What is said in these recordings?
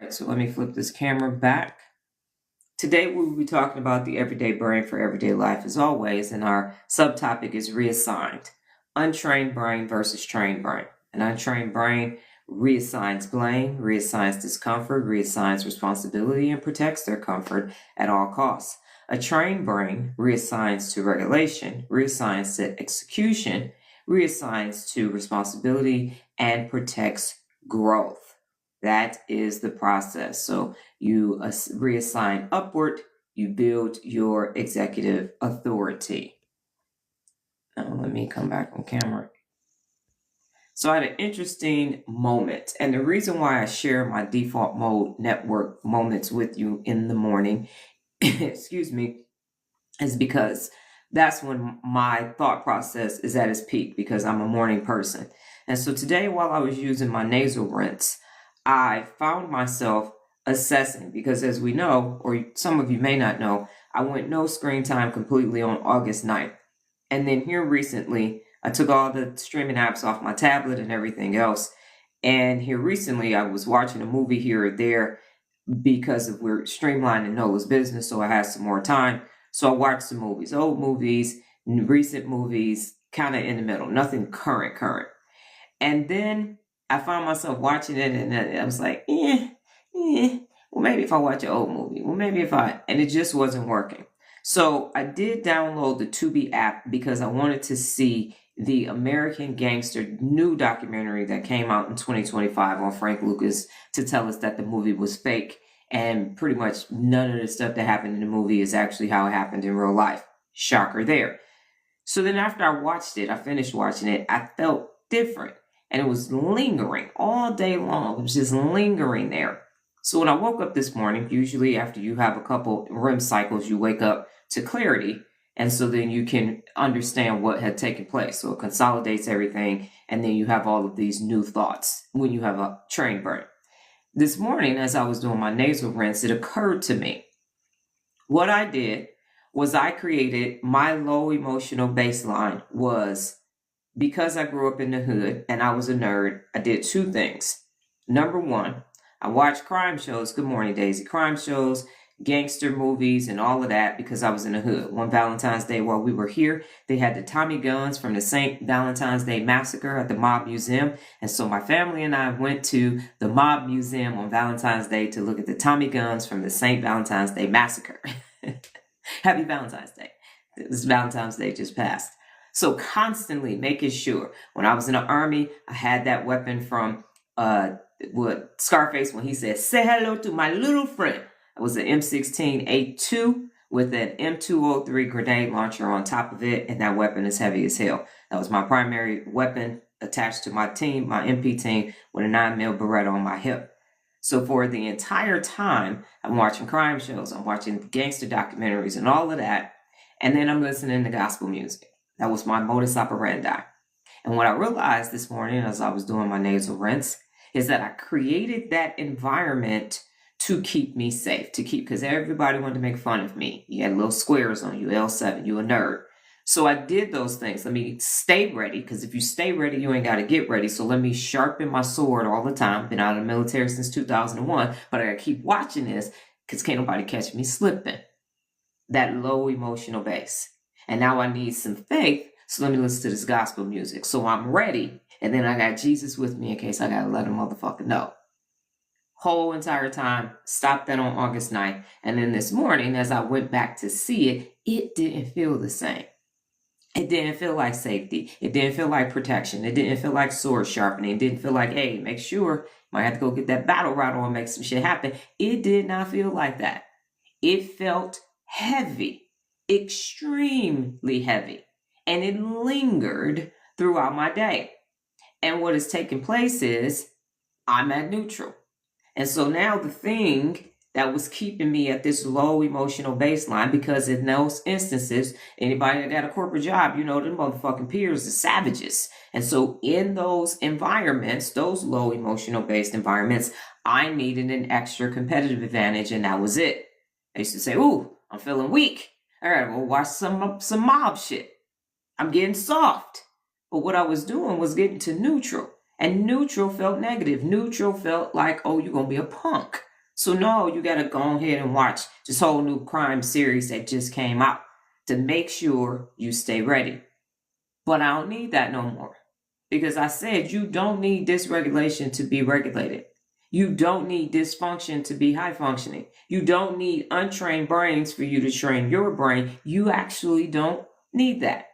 So let me flip this camera back. Today we will be talking about the everyday brain for everyday life as always, and our subtopic is reassigned. Untrained brain versus trained brain. An untrained brain reassigns blame, reassigns discomfort, reassigns responsibility, and protects their comfort at all costs. A trained brain reassigns to regulation, reassigns to execution, reassigns to responsibility, and protects growth. That is the process. So you reassign upward, you build your executive authority. Now, let me come back on camera. So I had an interesting moment. And the reason why I share my default mode network moments with you in the morning, excuse me, is because that's when my thought process is at its peak because I'm a morning person. And so today, while I was using my nasal rinse, I found myself assessing because, as we know, or some of you may not know, I went no screen time completely on August 9th. And then here recently, I took all the streaming apps off my tablet and everything else. And here recently, I was watching a movie here or there because we're streamlining Nola's business, so I had some more time. So I watched some movies, old movies, recent movies, kind of in the middle, nothing current. And then I found myself watching it and I was like, well, maybe if I watch an old movie, and it just wasn't working. So I did download the Tubi app because I wanted to see the American Gangster new documentary that came out in 2025 on Frank Lucas to tell us that the movie was fake and pretty much none of the stuff that happened in the movie is actually how it happened in real life. Shocker there. So then after I finished watching it, I felt different. And it was lingering all day long. It was just lingering there. So when I woke up this morning, usually after you have a couple REM cycles, you wake up to clarity. And so then you can understand what had taken place. So it consolidates everything. And then you have all of these new thoughts when you have a trained brain. This morning, as I was doing my nasal rinse, it occurred to me. What I did was I created my low emotional baseline was because I grew up in the hood and I was a nerd, I did two things. Number one, I watched crime shows, Good Morning Daisy, crime shows, gangster movies, and all of that because I was in the hood. One Valentine's Day while we were here, they had the Tommy guns from the St. Valentine's Day Massacre at the Mob Museum. And so my family and I went to the Mob Museum on Valentine's Day to look at the Tommy guns from the St. Valentine's Day Massacre. Happy Valentine's Day. This Valentine's Day just passed. So constantly making sure when I was in the army, I had that weapon from Scarface when he said, "Say hello to my little friend." It was an M16A2 with an M203 grenade launcher on top of it. And that weapon is heavy as hell. That was my primary weapon attached to my team, my MP team, with a 9mm Beretta on my hip. So for the entire time, I'm watching crime shows, I'm watching gangster documentaries and all of that. And then I'm listening to gospel music. That was my modus operandi. And what I realized this morning as I was doing my nasal rinse is that I created that environment to keep me safe, because everybody wanted to make fun of me. You had little squares on you, L7, you a nerd. So I did those things. Let me stay ready, because if you stay ready, you ain't got to get ready. So let me sharpen my sword all the time. Been out of the military since 2001, but I got to keep watching this because can't nobody catch me slipping. That low emotional base. And now I need some faith, so let me listen to this gospel music. So I'm ready, and then I got Jesus with me in case I got to let a motherfucker know. Whole entire time, stopped that on August 9th. And then this morning, as I went back to see it, it didn't feel the same. It didn't feel like safety. It didn't feel like protection. It didn't feel like sword sharpening. It didn't feel like, hey, make sure, might have to go get that battle rod on and make some shit happen. It did not feel like that. It felt heavy. Extremely heavy, and it lingered throughout my day. And what has taken place is I'm at neutral. And so now the thing that was keeping me at this low emotional baseline, because in those instances, anybody that got a corporate job, you know, them motherfucking peers are savages. And so in those environments, those low emotional based environments, I needed an extra competitive advantage, and that was it. I used to say, ooh, I'm feeling weak. I gotta go watch some mob shit. I'm getting soft. But what I was doing was getting to neutral. And neutral felt negative. Neutral felt like, oh, you're going to be a punk. So no, you got to go ahead and watch this whole new crime series that just came out to make sure you stay ready. But I don't need that no more, because I said you don't need dysregulation to be regulated. You don't need dysfunction to be high functioning. You don't need untrained brains for you to train your brain. You actually don't need that.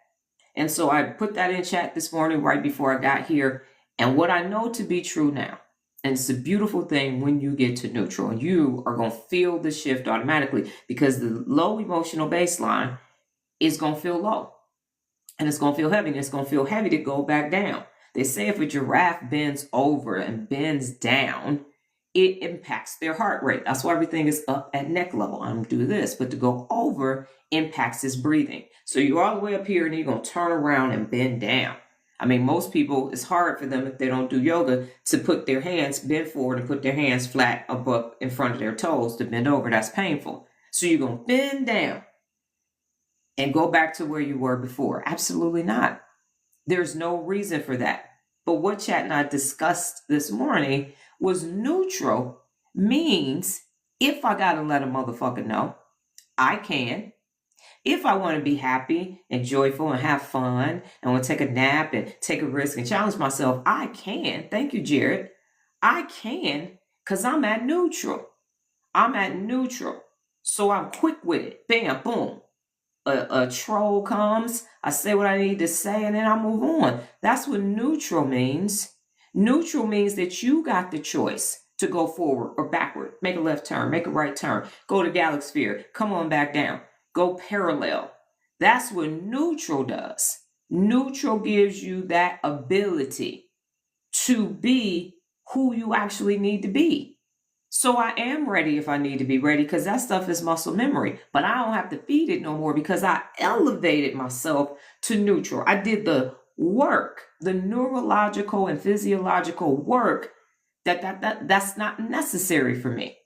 And so I put that in chat this morning right before I got here. And what I know to be true now, and it's a beautiful thing when you get to neutral, and you are going to feel the shift automatically, because the low emotional baseline is going to feel low. And it's going to feel heavy, and it's going to feel heavy to go back down. They say if a giraffe bends over and bends down, it impacts their heart rate. That's why everything is up at neck level. I'm going to do this, but to go over impacts his breathing. So you're all the way up here and you're going to turn around and bend down. I mean, most people, it's hard for them if they don't do yoga to put their hands, bend forward and put their hands flat above in front of their toes to bend over. That's painful. So you're going to bend down and go back to where you were before. Absolutely not. There's no reason for that. But what Chat and I discussed this morning was neutral means if I got to let a motherfucker know, I can. If I want to be happy and joyful and have fun and want to take a nap and take a risk and challenge myself, I can. Thank you, Jared. I can, because I'm at neutral. I'm at neutral. So I'm quick with it. Bam, boom. A troll comes, I say what I need to say, and then I move on. That's what neutral means. Neutral means that you got the choice to go forward or backward, make a left turn, make a right turn, go to galaxy, come on back down, go parallel. That's what neutral does. Neutral gives you that ability to be who you actually need to be. So I am ready if I need to be ready, because that stuff is muscle memory. But I don't have to feed it no more, because I elevated myself to neutral. I did the work, the neurological and physiological work that's not necessary for me.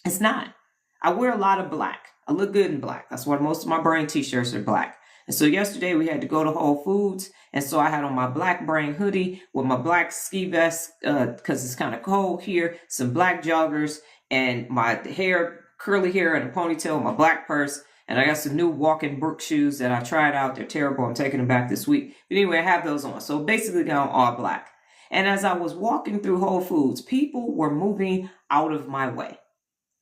It's not. I wear a lot of black. I look good in black. That's why most of my brain t-shirts are black. And so yesterday we had to go to Whole Foods. And so I had on my black brain hoodie with my black ski vest, because it's kind of cold here, some black joggers, and my hair, curly hair and a ponytail, my black purse. And I got some new walking Brook shoes that I tried out. They're terrible. I'm taking them back this week. But anyway, I have those on. So basically got on all black. And as I was walking through Whole Foods, people were moving out of my way.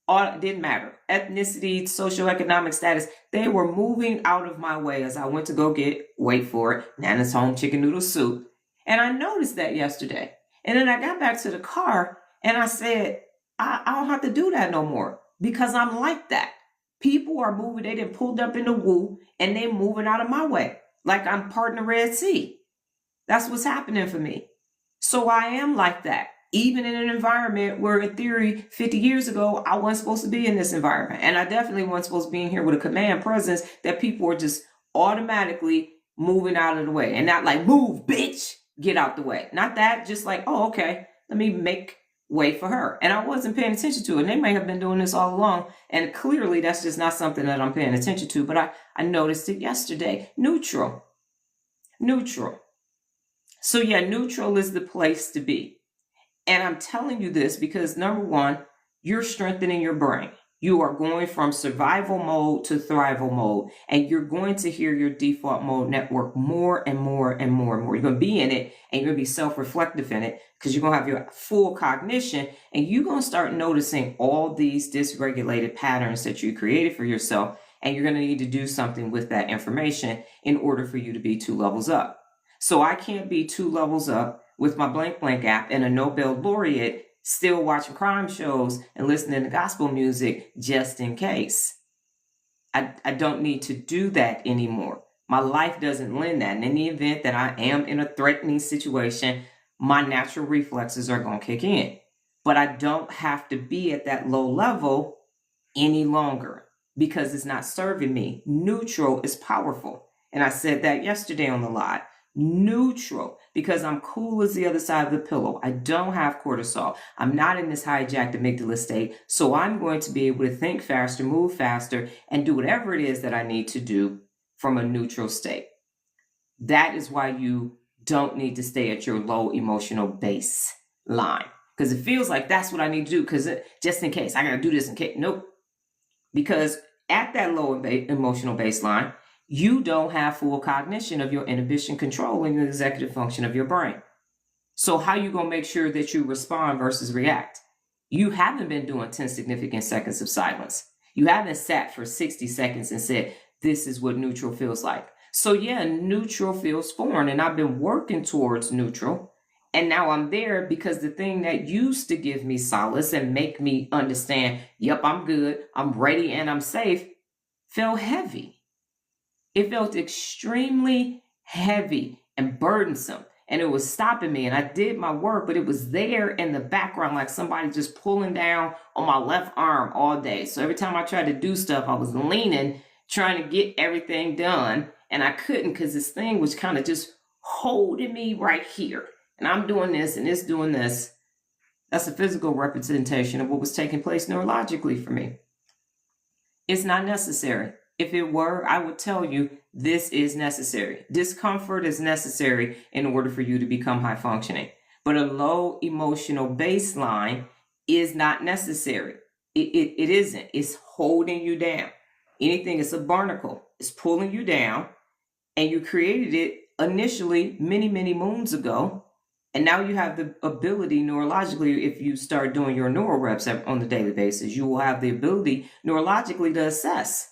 All, it didn't matter. Ethnicity, socioeconomic status. They were moving out of my way as I went to go get, wait for it, Nana's home chicken noodle soup. And I noticed that yesterday. And then I got back to the car and I said, I don't have to do that no more, because I'm like that. People are moving. They done pulled up in the woo and they moving out of my way. Like I'm part in the Red Sea. That's what's happening for me. So I am like that. Even in an environment where, in theory, 50 years ago, I wasn't supposed to be in this environment. And I definitely wasn't supposed to be in here with a command presence that people were just automatically moving out of the way. And not like, move, bitch, get out the way. Not that, just like, oh, okay, let me make way for her. And I wasn't paying attention to it. And they may have been doing this all along. And clearly, that's just not something that I'm paying attention to. But I noticed it yesterday. Neutral. Neutral. So yeah, neutral is the place to be. And I'm telling you this because, number one, you're strengthening your brain. You are going from survival mode to thrival mode, and you're going to hear your default mode network more and more and more and more. You're going to be in it, and you're going to be self-reflective in it, because you're going to have your full cognition, and you're going to start noticing all these dysregulated patterns that you created for yourself, and you're going to need to do something with that information in order for you to be 2 levels up. So I can't be 2 levels up with my blank blank app and a Nobel laureate still watching crime shows and listening to gospel music just in case. I don't need to do that anymore. My life doesn't lend that. And in the event that I am in a threatening situation, my natural reflexes are going to kick in. But I don't have to be at that low level any longer, because it's not serving me. Neutral is powerful. And I said that yesterday on the live. Neutral, because I'm cool as the other side of the pillow. I don't have cortisol. I'm not in this hijacked amygdala state. So I'm going to be able to think faster, move faster, and do whatever it is that I need to do from a neutral state. That is why you don't need to stay at your low emotional baseline. because it feels like that's what I need to do, because just in case I got to do this in case. Nope. Because at that low emotional baseline, you don't have full cognition of your inhibition control and the executive function of your brain. So how you going to make sure that you respond versus react? You haven't been doing 10 significant seconds of silence. You haven't sat for 60 seconds and said, this is what neutral feels like. So yeah, neutral feels foreign, and I've been working towards neutral. And now I'm there because the thing that used to give me solace and make me understand, yep, I'm good, I'm ready, and I'm safe, felt heavy. It felt extremely heavy and burdensome. And it was stopping me. And I did my work, but it was there in the background, like somebody just pulling down on my left arm all day. So every time I tried to do stuff, I was leaning, trying to get everything done. And I couldn't, because this thing was kind of just holding me right here. And I'm doing this and it's doing this. That's a physical representation of what was taking place neurologically for me. It's not necessary. If it were, I would tell you this is necessary. Discomfort is necessary in order for you to become high functioning. But a low emotional baseline is not necessary. It isn't. It's holding you down. Anything is a barnacle. It's pulling you down. And you created it initially many, many moons ago. And now you have the ability neurologically, if you start doing your neural reps on a daily basis, you will have the ability neurologically to assess.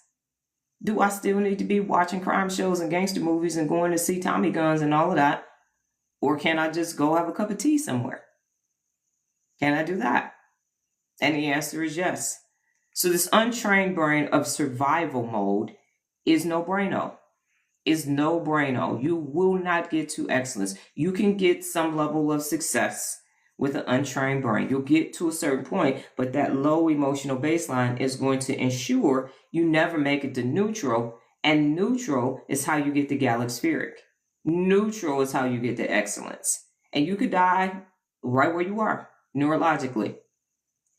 Do I still need to be watching crime shows and gangster movies and going to see Tommy guns and all of that? Or can I just go have a cup of tea somewhere? Can I do that? And the answer is yes. So this untrained brain of survival mode is no braino. Is no braino. You will not get to excellence. You can get some level of success with an untrained brain. You'll get to a certain point, but that low emotional baseline is going to ensure you never make it to neutral. And neutral is how you get to galactic. Neutral is how you get to excellence. And you could die right where you are, neurologically.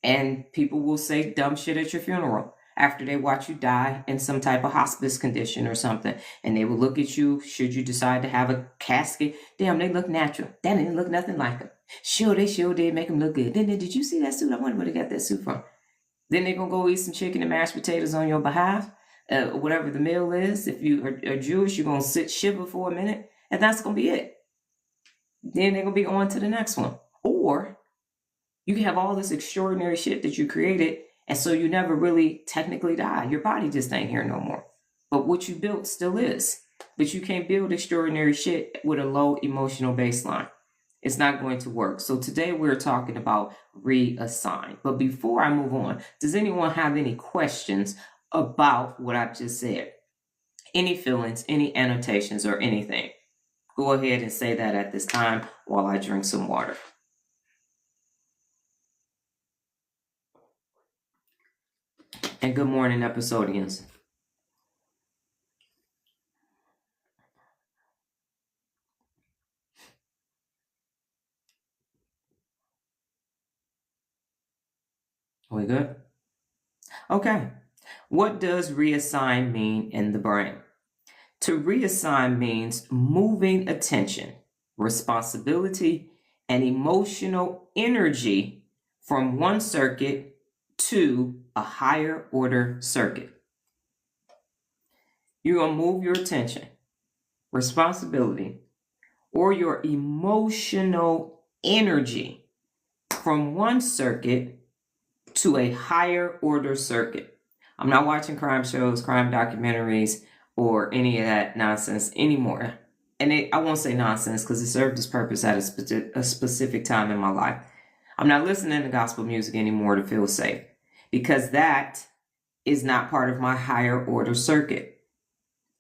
And people will say dumb shit at your funeral after they watch you die in some type of hospice condition or something. And they will look at you, should you decide to have a casket. Damn, they look natural. That didn't look nothing like them. Sure, they sure did make them look good. Then did you see that suit? I wonder where they got that suit from. Then they're going to go eat some chicken and mashed potatoes on your behalf, whatever the meal is. If you are Jewish, you're going to sit shiver for a minute, and that's going to be it. Then they're going to be on to the next one. Or you can have all this extraordinary shit that you created, and so you never really technically die. Your body just ain't here no more. But what you built still is. But you can't build extraordinary shit with a low emotional baseline. It's not going to work. So today we're talking about reassign. But before I move on, does anyone have any questions about what I've just said? Any feelings, any annotations, or anything? Go ahead and say that at this time while I drink some water. And good morning, episodians. We good? Okay. What does reassign mean in the brain? To reassign means moving attention, responsibility, and emotional energy from one circuit to a higher order circuit. You're going to move your attention, responsibility, or your emotional energy from one circuit to a higher order circuit. I'm not watching crime shows, crime documentaries, or any of that nonsense anymore. And I won't say nonsense because it served its purpose at a specific time in my life. I'm not listening to gospel music anymore to feel safe because that is not part of my higher order circuit.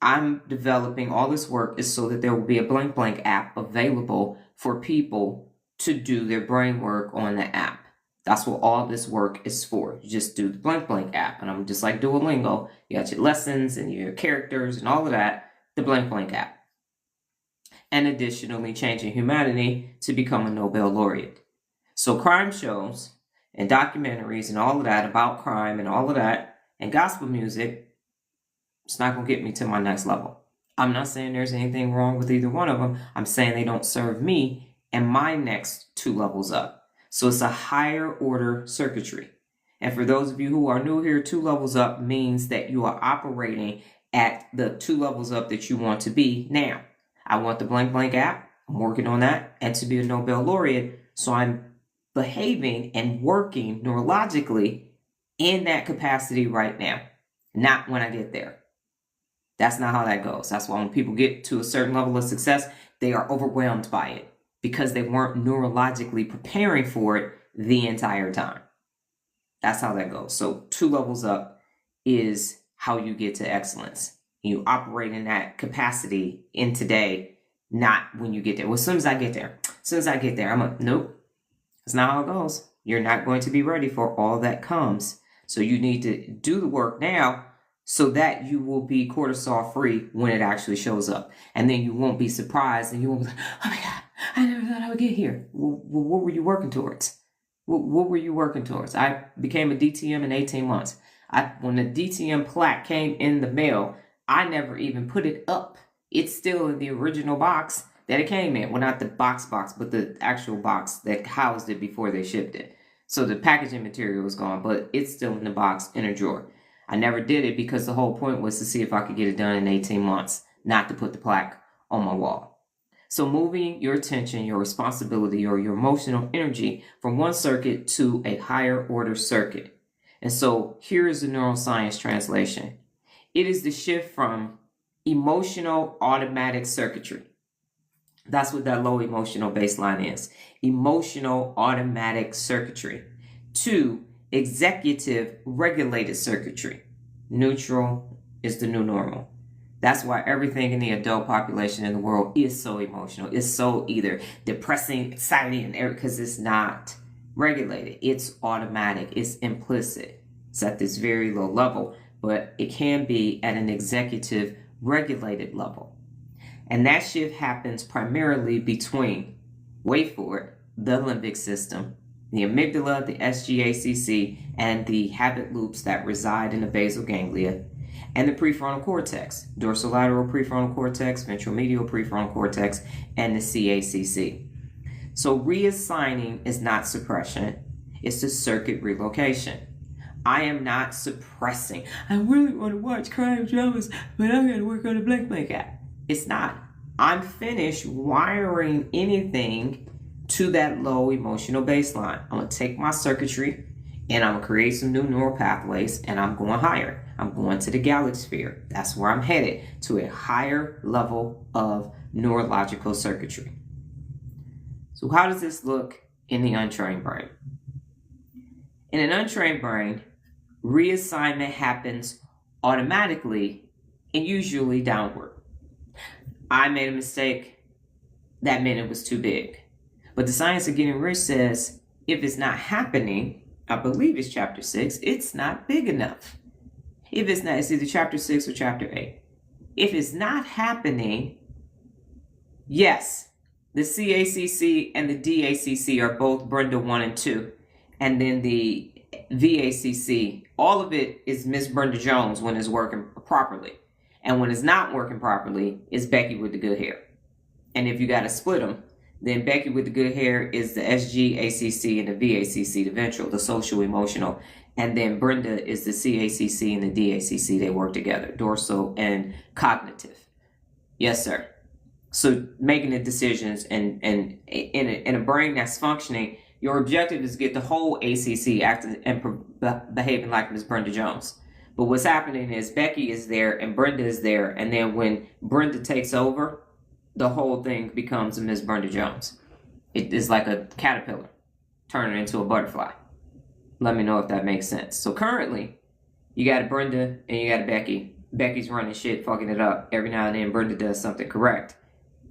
I'm developing all this work is so that there will be a blank app available for people to do their brain work on the app. That's what all this work is for. You just do the blank app. And I'm just like Duolingo. You got your lessons and your characters and all of that. The blank app. And additionally, changing humanity to become a Nobel laureate. So crime shows and documentaries and all of that about crime and all of that and gospel music, it's not going to get me to my next level. I'm not saying there's anything wrong with either one of them. I'm saying they don't serve me and my next 2 levels up. So it's a higher order circuitry. And for those of you who are new here, 2 levels up means that you are operating at the 2 levels up that you want to be now. I want the blank blank app. I'm working on that, and to be a Nobel laureate. So I'm behaving and working neurologically in that capacity right now, not when I get there. That's not how that goes. That's why when people get to a certain level of success, they are overwhelmed by it because they weren't neurologically preparing for it the entire time. That's how that goes. So 2 levels up is how you get to excellence. You operate in that capacity in today, not when you get there. Well, as soon as I get there, I'm like, nope. That's not how it goes. You're not going to be ready for all that comes. So you need to do the work now so that you will be cortisol free when it actually shows up. And then you won't be surprised and you won't be like, oh my God, I never thought I would get here. Well, what were you working towards? What were you working towards? I became a DTM in 18 months. When the DTM plaque came in the mail, I never even put it up. It's still in the original box that it came in. Well, not the box, but the actual box that housed it before they shipped it. So the packaging material was gone, but it's still in the box in a drawer. I never did it because the whole point was to see if I could get it done in 18 months, not to put the plaque on my wall. So moving your attention, your responsibility, or your emotional energy from one circuit to a higher order circuit. And so here is the neuroscience translation. It is the shift from emotional automatic circuitry. That's what that low emotional baseline is. Emotional automatic circuitry to executive regulated circuitry. Neutral is the new normal. That's why everything in the adult population in the world is so emotional. It's so either depressing, exciting, and because it's not regulated. It's automatic. It's implicit. It's at this very low level, but it can be at an executive regulated level. And that shift happens primarily between, wait for it, the limbic system, the amygdala, the SGACC, and the habit loops that reside in the basal ganglia, and the prefrontal cortex, dorsolateral prefrontal cortex, ventromedial prefrontal cortex, and the CACC. So reassigning is not suppression, it's the circuit relocation. I am not suppressing. I really want to watch crime dramas, but I got to work on a blank blank app. It's not. I'm finished wiring anything to that low emotional baseline. I'm going to take my circuitry and I'm going to create some new neural pathways and I'm going higher. I'm going to the galaxy. That's where I'm headed, to a higher level of neurological circuitry. So how does this look in the untrained brain? In an untrained brain, reassignment happens automatically and usually downward. I made a mistake. That meant it was too big. But the science of getting rich says if it's not happening, I believe it's chapter 6, it's not big enough. If it's not, it's either chapter 6 or chapter 8. If it's not happening, yes, the CACC and the DACC are both Brenda 1 and 2. And then the VACC, all of it is Miss Brenda Jones when it's working properly. And when it's not working properly, it's Becky with the good hair. And if you got to split them, then Becky with the good hair is the SGACC and the VACC, the ventral, the social emotional. And then Brenda is the CACC and the DACC. They work together, dorsal and cognitive. Yes, sir. So making the decisions and in a brain that's functioning, your objective is to get the whole ACC acting and behaving like Miss Brenda Jones. But what's happening is Becky is there and Brenda is there. And then when Brenda takes over, the whole thing becomes a Miss Brenda Jones. It is like a caterpillar turning into a butterfly. Let me know if that makes sense. So currently, you got a Brenda and you got a Becky. Becky's running shit, fucking it up. Every now and then, Brenda does something correct.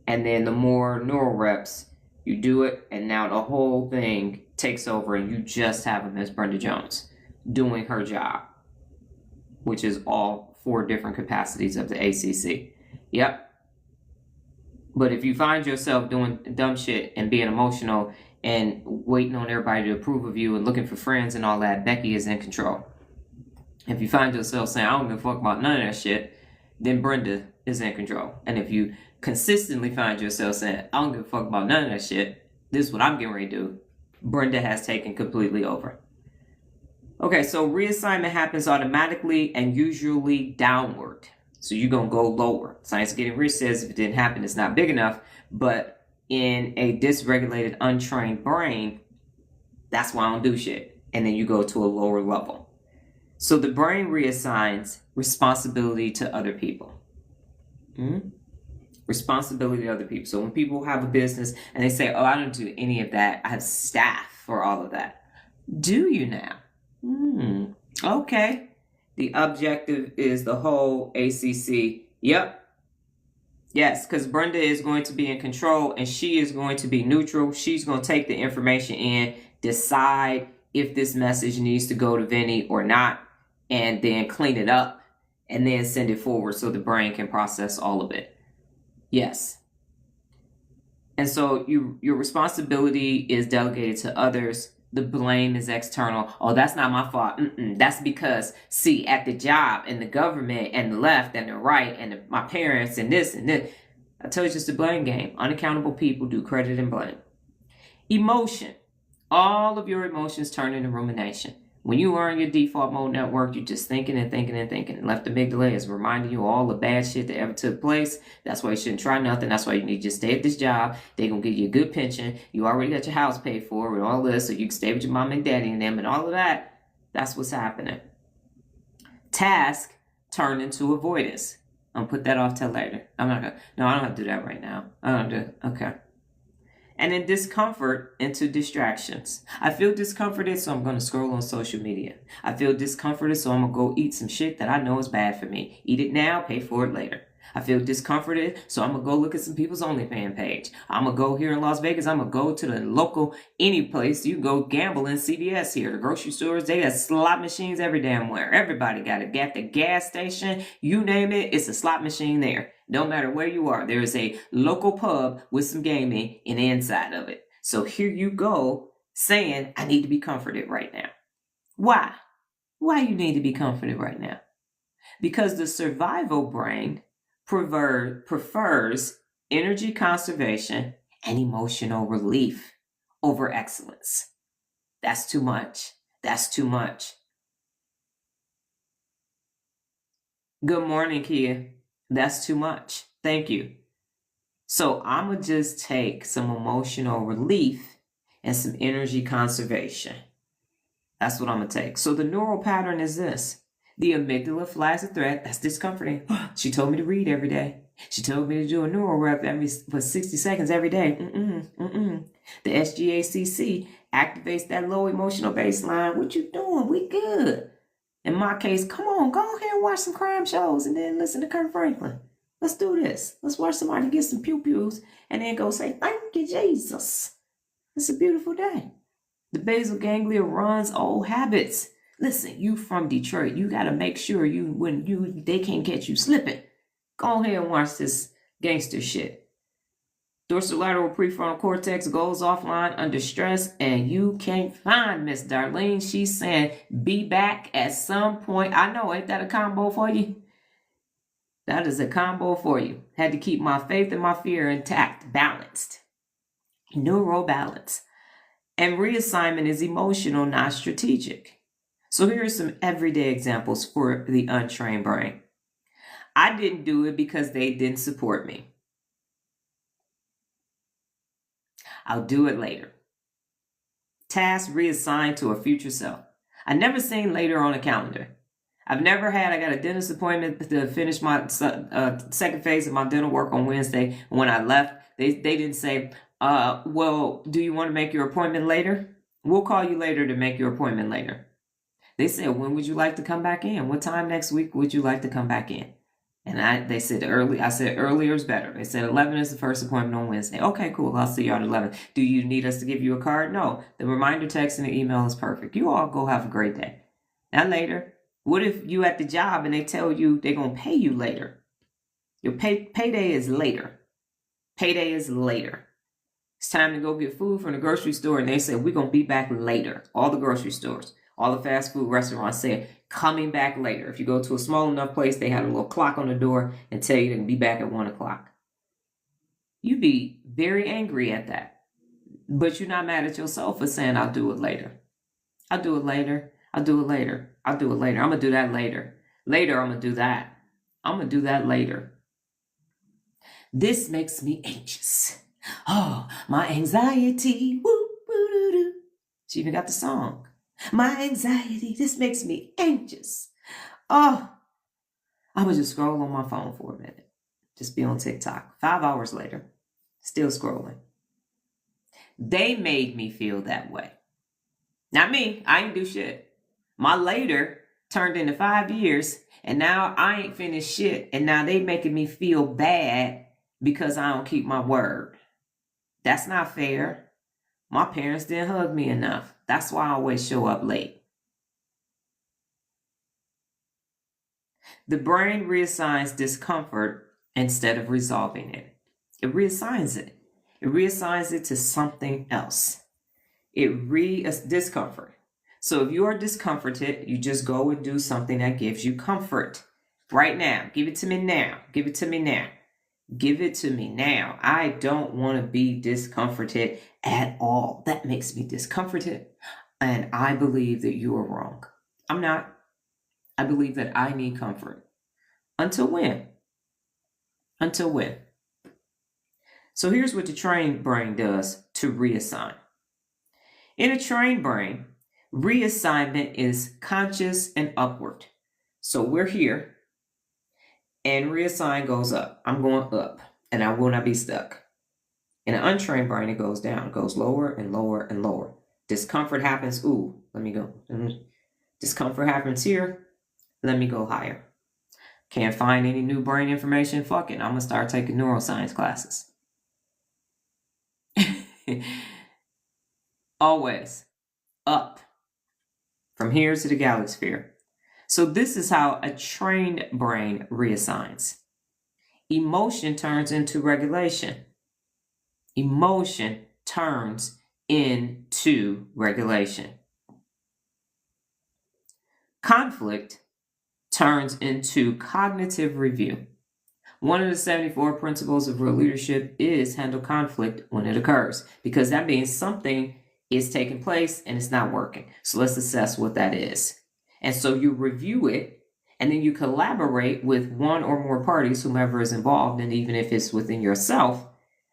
And then the more neural reps, you do it, and now the whole thing takes over, and you just have a Miss Brenda Jones doing her job, which is all 4 different capacities of the ACC. Yep. But if you find yourself doing dumb shit and being emotional and waiting on everybody to approve of you and looking for friends and all that, Becky is in control. If you find yourself saying, I don't give a fuck about none of that shit, then Brenda is in control. And if you consistently find yourself saying, I don't give a fuck about none of that shit, this is what I'm getting ready to do, Brenda has taken completely over. Okay, so reassignment happens automatically and usually downward. So you're going to go lower. Science of Getting Rich says if it didn't happen, it's not big enough. But in a dysregulated, untrained brain, that's why I don't do shit. And then you go to a lower level. So the brain reassigns responsibility to other people. Responsibility to other people. So when people have a business and they say, oh, I don't do any of that. I have staff for all of that. Do you now? Okay. The objective is the whole ACC. Yep. Yes, because Brenda is going to be in control and she is going to be neutral. She's going to take the information in, decide if this message needs to go to Vinny or not, and then clean it up and then send it forward so the brain can process all of it. Yes. And so your responsibility is delegated to others. The blame is external. Oh, that's not my fault. That's because, see, at the job and the government and the left and the right and my parents and this and this. I told you it's the blame game. Unaccountable people do credit and blame. Emotion. All of your emotions turn into rumination. When you are in your default mode network, you're just thinking and thinking and thinking. And left amygdala is reminding you of all the bad shit that ever took place. That's why you shouldn't try nothing. That's why you need to just stay at this job. They're going to give you a good pension. You already got your house paid for and all this, so you can stay with your mom and daddy and them and all of that. That's what's happening. Task turn into avoidance. I'm going to put that off till later. I don't have to do that right now. I don't do it. Okay. And then discomfort into distractions. I feel discomforted, so I'm going to scroll on social media. I feel discomforted, so I'm going to go eat some shit that I know is bad for me. Eat it now, pay for it later. I feel discomforted, so I'm going to go look at some people's OnlyFans page. I'm going to go here in Las Vegas. I'm going to go to the local, any place. You can go gamble in CVS here. The grocery stores, they got slot machines every damn where. Everybody got it. At the gas station, you name it, it's a slot machine there. No matter where you are, there is a local pub with some gaming in the inside of it. So here you go saying, I need to be comforted right now. Why? Why you need to be comforted right now? Because the survival brain prefers energy conservation and emotional relief over excellence. That's too much. That's too much. Good morning, Kia. That's too much. Thank you. So I'm going to just take some emotional relief and some energy conservation. That's what I'm going to take. So the neural pattern is this. The amygdala flags a threat. That's discomforting. She told me to read every day. She told me to do a neural rep for 60 seconds every day. The SGACC activates that low emotional baseline. What you doing? We good. In my case, come on, go ahead and watch some crime shows and then listen to Kirk Franklin. Let's do this. Let's watch somebody get some pew-pews and then go say, thank you, Jesus. It's a beautiful day. The basal ganglia runs old habits. Listen, you from Detroit, you got to make sure they can't catch you slipping. Go ahead and watch this gangster shit. Dorsolateral prefrontal cortex goes offline under stress, and you can't find Miss Darlene. She's saying, be back at some point. I know, ain't that a combo for you? That is a combo for you. Had to keep my faith and my fear intact, balanced. Neural balance. And reassignment is emotional, not strategic. So here are some everyday examples for the untrained brain. I didn't do it because they didn't support me. I'll do it later. Task reassigned to a future self. I never seen later on a calendar. I got a dentist appointment to finish my second phase of my dental work on Wednesday. When I left, they didn't say, well, do you want to make your appointment later? We'll call you later to make your appointment later. They said, when would you like to come back in? What time next week would you like to come back in? And they said early. I said earlier is better. They said 11 is the first appointment on Wednesday. Okay, cool. I'll see you at 11. Do you need us to give you a card? No. The reminder text and the email is perfect. You all go have a great day. Now later, what if you at the job and they tell you they're going to pay you later? Your payday is later. Payday is later. It's time to go get food from the grocery store. And they say, we're going to be back later. All the grocery stores. All the fast food restaurants say, coming back later. If you go to a small enough place, they have a little clock on the door and tell you to be back at 1 o'clock. You'd be very angry at that. But you're not mad at yourself for saying, I'll do it later. I'll do it later. I'll do it later. I'll do it later. I'm going to do that later. Later, I'm going to do that. I'm going to do that later. This makes me anxious. Oh, my anxiety. Woo, woo, doo, doo. She even got the song. My anxiety. This makes me anxious. Oh, I would just scroll on my phone for a minute. Just be on TikTok. 5 hours later, still scrolling. They made me feel that way. Not me. I ain't do shit. My later turned into 5 years, and now I ain't finished shit, and now they making me feel bad because I don't keep my word. That's not fair. My parents didn't hug me enough. That's why I always show up late. The brain reassigns discomfort instead of resolving it. It reassigns it. It reassigns it to something else. Discomfort. So if you are discomforted, you just go and do something that gives you comfort. Right now. Give it to me now. Give it to me now. Give it to me now. I don't want to be discomforted at all. That makes me discomforted. And I believe that you are wrong. I'm not. I believe that I need comfort. Until when? Until when? So here's what the trained brain does to reassign. In a trained brain, reassignment is conscious and upward. So we're here, and reassign goes up. I'm going up, and I will not be stuck. In an untrained brain, it goes down. It goes lower and lower and lower. Discomfort happens. Ooh, let me go. Discomfort happens here. Let me go higher. Can't find any new brain information? Fuck it. I'm going to start taking neuroscience classes. Always up from here to the galaxy. So this is how a trained brain reassigns. Emotion turns into regulation. Emotion turns into regulation. Conflict turns into cognitive review. One of the 74 principles of real leadership is handle conflict when it occurs, because that means something is taking place and it's not working. So let's assess what that is. And so you review it, and then you collaborate with one or more parties, whomever is involved, and even if it's within yourself.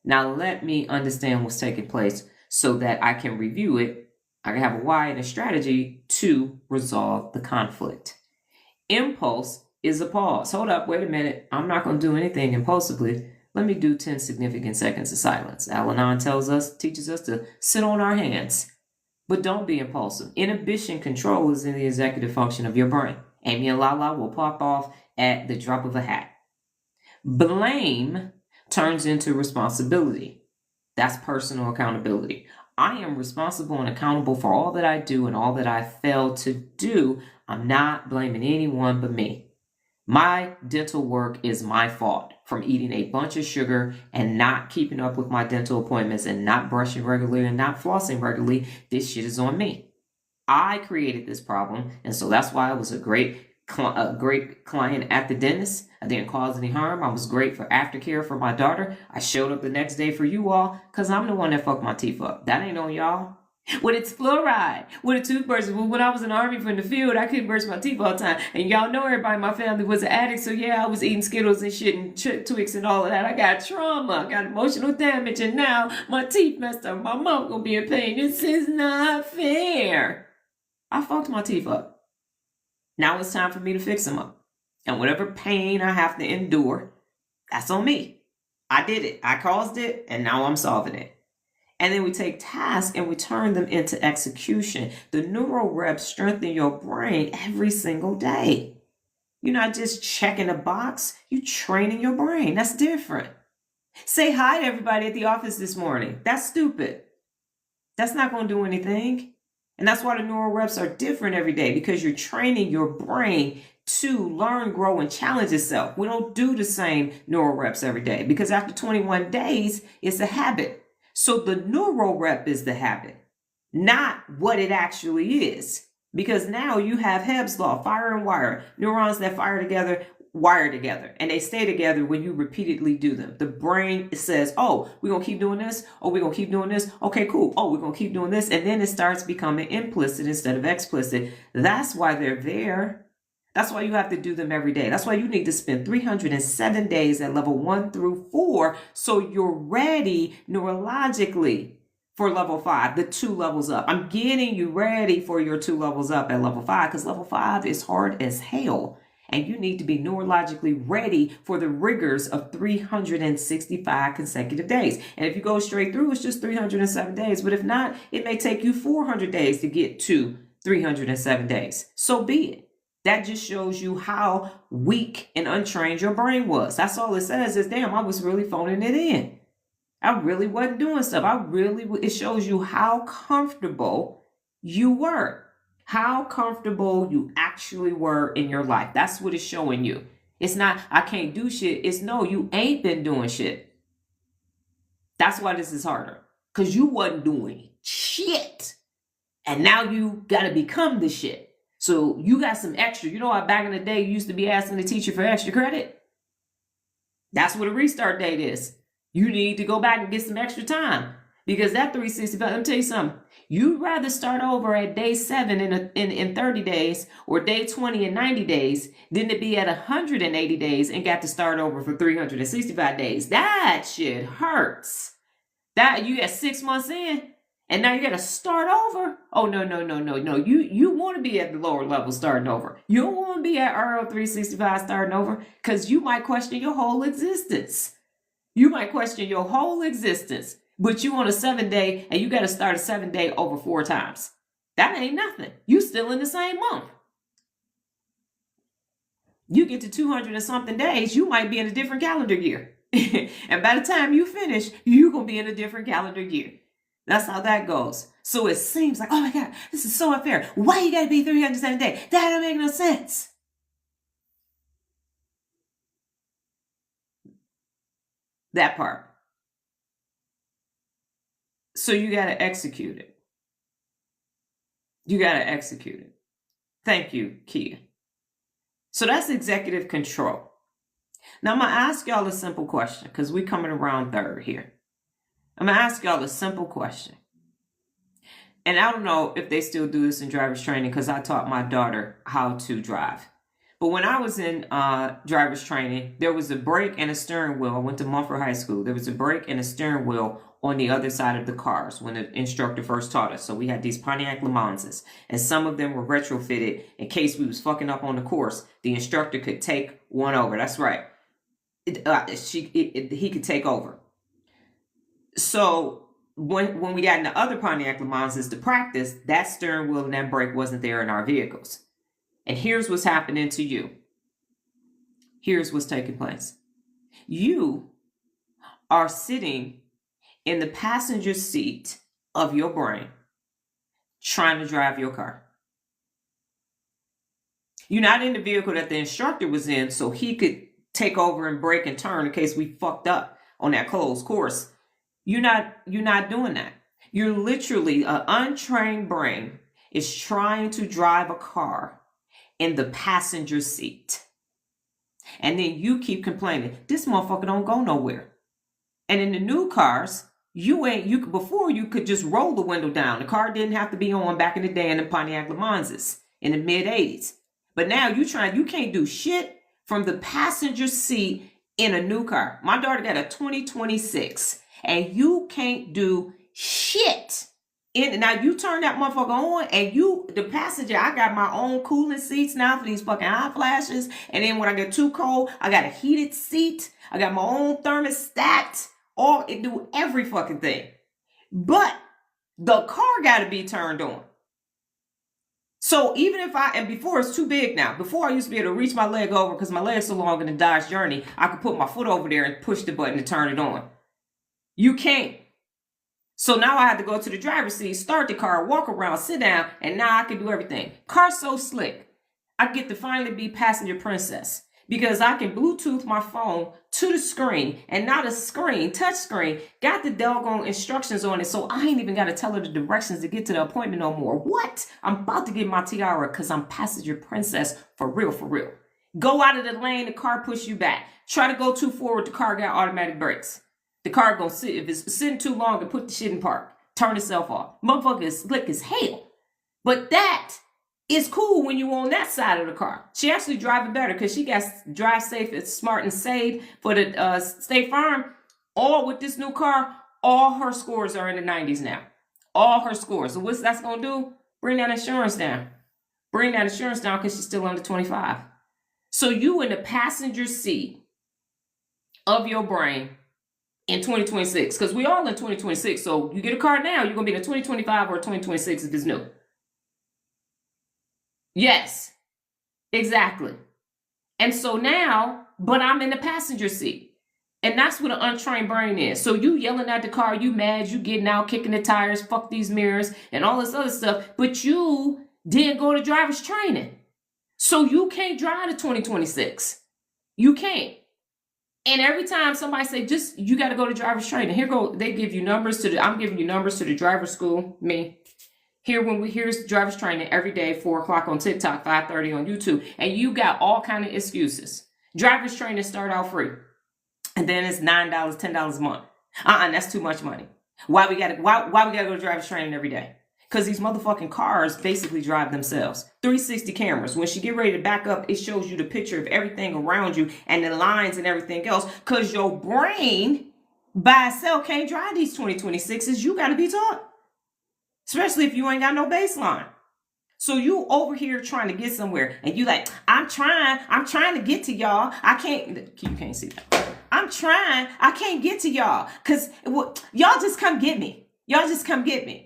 Now let me understand what's taking place so that I can review it. I can have a why and a strategy to resolve the conflict. Impulse is a pause. Hold up, wait a minute. I'm not going to do anything impulsively. Let me do 10 significant seconds of silence. Al-Anon teaches us to sit on our hands, but don't be impulsive. Inhibition control is in the executive function of your brain. Amy and Lala will pop off at the drop of a hat. Blame turns into responsibility. That's personal accountability. I am responsible and accountable for all that I do and all that I fail to do. I'm not blaming anyone but me. My dental work is my fault from eating a bunch of sugar and not keeping up with my dental appointments and not brushing regularly and not flossing regularly. This shit is on me. I created this problem, and so that's why I was a great client at the dentist. I didn't cause any harm. I was great for aftercare for my daughter. I showed up the next day for you all because I'm the one that fucked my teeth up. That ain't on y'all. When it's fluoride, with a toothbrush. When I was in the Army from the field, I couldn't brush my teeth all the time. And y'all know everybody in my family was an addict. So yeah, I was eating Skittles and shit and Twix and all of that. I got trauma. I got emotional damage. And now my teeth messed up. My mouth gonna be in pain. This is not fair. I fucked my teeth up. Now it's time for me to fix them up. And whatever pain I have to endure, that's on me. I did it. I caused it. And now I'm solving it. And then we take tasks and we turn them into execution. The neural reps strengthen your brain every single day. You're not just checking a box. You're training your brain. That's different. Say hi to everybody at the office this morning. That's stupid. That's not going to do anything. And that's why the neural reps are different every day, because you're training your brain to learn, grow, and challenge itself. We don't do the same neural reps every day, because after 21 days, it's a habit. So the neural rep is the habit, not what it actually is. Because now you have Hebb's law, fire and wire, neurons that fire together wire together, and they stay together when you repeatedly do them. The brain says, oh, we're going to keep doing this. Oh, we're going to keep doing this. Okay, cool. Oh, we're going to keep doing this. And then it starts becoming implicit instead of explicit. That's why they're there. That's why you have to do them every day. That's why you need to spend 307 days at level 1 through 4 so you're ready neurologically for level 5, the 2 levels up. I'm getting you ready for your 2 levels up at level 5 because level 5 is hard as hell. And you need to be neurologically ready for the rigors of 365 consecutive days. And if you go straight through, it's just 307 days. But if not, it may take you 400 days to get to 307 days. So be it. That just shows you how weak and untrained your brain was. That's all it says is, damn, I was really phoning it in. I really wasn't doing stuff. It shows you how comfortable you were. How comfortable you actually were in your life. That's what it's showing you. It's not, I can't do shit. It's no, you ain't been doing shit. That's why this is harder. Because you wasn't doing shit. And now you got to become the shit. So you got some extra. You know how back in the day you used to be asking the teacher for extra credit? That's what a restart date is. You need to go back and get some extra time. Because that 365, let me tell you something. You'd rather start over at day 7 in 30 days or day 20 in 90 days than to be at 180 days and got to start over for 365 days. That shit hurts. That you got 6 months in and now you got to start over. Oh, no. You want to be at the lower level starting over. You don't want to be at RO 365 starting over because you might question your whole existence. But you on a 7-day and you got to start a 7-day over 4 times. That ain't nothing. You still in the same month. You get to 200 and something days, you might be in a different calendar year. And by the time you finish, you're going to be in a different calendar year. That's how that goes. So it seems like, oh my God, this is so unfair. Why you got to be 307 days? That don't make no sense. That part. So you got to execute it. Thank you, Kia. So that's executive control. Now I'm going to ask y'all a simple question because we're coming around third here. I'm going to ask y'all a simple question. And I don't know if they still do this in driver's training because I taught my daughter how to drive. But when I was in driver's training, there was a brake and a steering wheel. I went to Mumford High School. There was a brake and a steering wheel on the other side of the cars when the instructor first taught us. So we had these Pontiac Le Manses, and some of them were retrofitted in case we was fucking up on the course. The instructor could take one over. That's right. He could take over. So when we got into other Pontiac Le Manses to practice, that steering wheel and that brake wasn't there in our vehicles. And here's what's happening to you. Here's what's taking place. You are sitting in the passenger seat of your brain trying to drive your car. You're not in the vehicle that the instructor was in so he could take over and brake and turn in case we fucked up on that closed course. You're not doing that. You're literally, an untrained brain is trying to drive a car in the passenger seat. And then you keep complaining, this motherfucker don't go nowhere. And in the new cars, before you could just roll the window down. The car didn't have to be on back in the day in the Pontiac Le Manses in the mid 80s. But now you can't do shit from the passenger seat in a new car. My daughter got a 2026 and you can't do shit. Now you turn that motherfucker on and the passenger, I got my own cooling seats now for these fucking hot flashes. And then when I get too cold, I got a heated seat. I got my own thermostat. It do every fucking thing. But the car got to be turned on. So even if and before it's too big now. Before I used to be able to reach my leg over because my leg's so long in the Dodge Journey, I could put my foot over there and push the button to turn it on. You can't. So now I had to go to the driver's seat, start the car, walk around, sit down, and now I can do everything. Car's so slick. I get to finally be passenger princess because I can Bluetooth my phone to the screen, and now the screen, touch screen, got the doggone instructions on it, so I ain't even got to tell her the directions to get to the appointment no more. What? I'm about to get my tiara because I'm passenger princess for real, for real. Go out of the lane, the car push you back. Try to go too forward, the car got automatic brakes. The car gonna sit. If it's sitting too long, it put the shit in park. Turn itself off. Motherfucker is slick as hell. But that is cool when you on that side of the car. She actually driving better because she got drive safe, it's smart and save for the State Farm. All with this new car, all her scores are in the 90s now. All her scores. So what's that's gonna do? Bring that insurance down. Bring that insurance down because she's still under 25. So you in the passenger seat of your brain in 2026, because we all in 2026. So you get a car now, you're going to be in a 2025 or 2026 if it's new. Yes, exactly. And so now, but I'm in the passenger seat. And that's what an untrained brain is. So you yelling at the car, you mad, you getting out, kicking the tires, fuck these mirrors, and all this other stuff. But you didn't go to driver's training. So you can't drive to 2026. You can't. And every time somebody say, just, you got to go to driver's training. Here go, they give you numbers to the, I'm giving you numbers to the driver's school, me. Here's driver's training every day, 4 o'clock on TikTok, 5:30 on YouTube. And you got all kind of excuses. Driver's training start out free. And then it's $9, $10 a month. That's too much money. Why we gotta go to driver's training every day? Because these motherfucking cars basically drive themselves. 360 cameras. When she get ready to back up, it shows you the picture of everything around you and the lines and everything else. Because your brain by itself can't drive these 2026s. You got to be taught. Especially if you ain't got no baseline. So you over here trying to get somewhere and you like, I'm trying to get to y'all. I can't, you can't see that. I can't get to y'all. Because y'all just come get me. Y'all just come get me.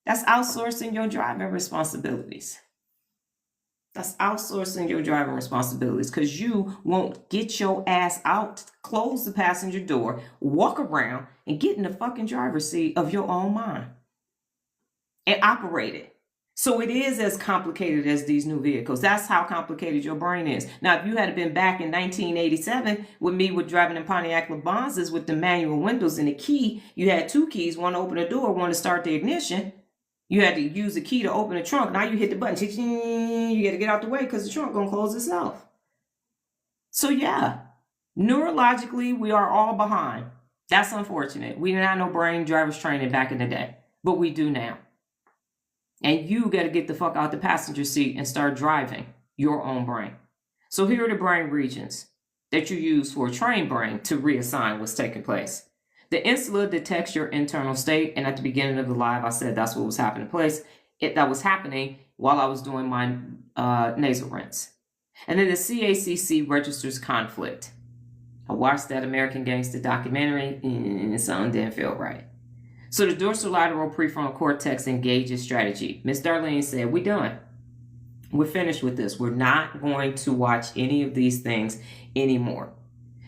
That's outsourcing your driving responsibilities. That's outsourcing your driving responsibilities because you won't get your ass out, close the passenger door, walk around, and get in the fucking driver's seat of your own mind and operate it. So it is as complicated as these new vehicles. That's how complicated your brain is. Now, if you had been back in 1987 with me with driving in Pontiac LeBonzes with the manual windows and the key, you had 2 keys, one to open the door, one to start the ignition. You had to use the key to open the trunk. Now you hit the button. You got to get out the way because the trunk going to close itself. So yeah, neurologically, we are all behind. That's unfortunate. We didn't have no brain driver's training back in the day, but we do now. And you got to get the fuck out the passenger seat and start driving your own brain. So here are the brain regions that you use for a trained brain to reassign what's taking place. The insula detects your internal state. And at the beginning of the live, I said that's what was happening that was happening while I was doing my nasal rinse. And then the CACC registers conflict. I watched that American Gangster documentary and something didn't feel right. So the dorsolateral prefrontal cortex engages strategy. Miss Darlene said, we're done. We're finished with this. We're not going to watch any of these things anymore.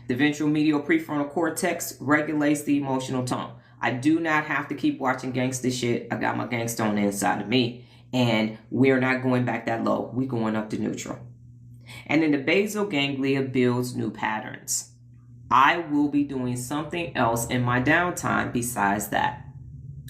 The ventral medial prefrontal cortex regulates the emotional tone. I do not have to keep watching gangster shit. I got my gangster on the inside of me. And we're not going back that low. We're going up to neutral. And then the basal ganglia builds new patterns. I will be doing something else in my downtime besides that.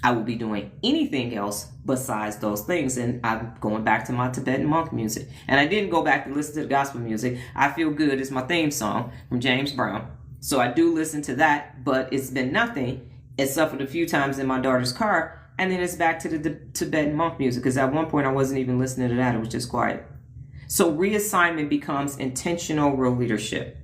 I will be doing anything else besides those things. And I'm going back to my Tibetan monk music. And I didn't go back to listen to the gospel music. I Feel Good is my theme song from James Brown. So I do listen to that, but it's been nothing except for the few times in my daughter's car. And then it's back to the Tibetan monk music because at one point I wasn't even listening to that. It was just quiet. So reassignment becomes intentional real leadership.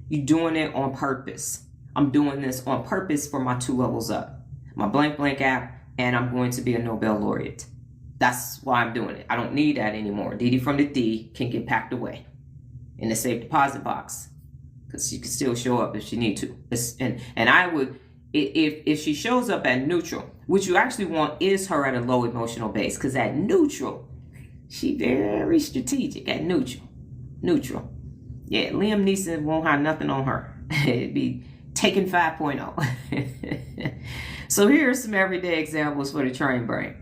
You're doing it on purpose. I'm doing this on purpose for my 2 levels up. My blank app, and I'm going to be a Nobel laureate. That's why I'm doing it. I don't need that anymore. Dee from the D can get packed away in the safe deposit box because she can still show up if she need to. And I would, if she shows up at neutral, what you actually want is her at a low emotional base because at neutral, she very strategic at neutral. Yeah, Liam Neeson won't have nothing on her. It'd be Taken 5.0. So here are some everyday examples for the trained brain.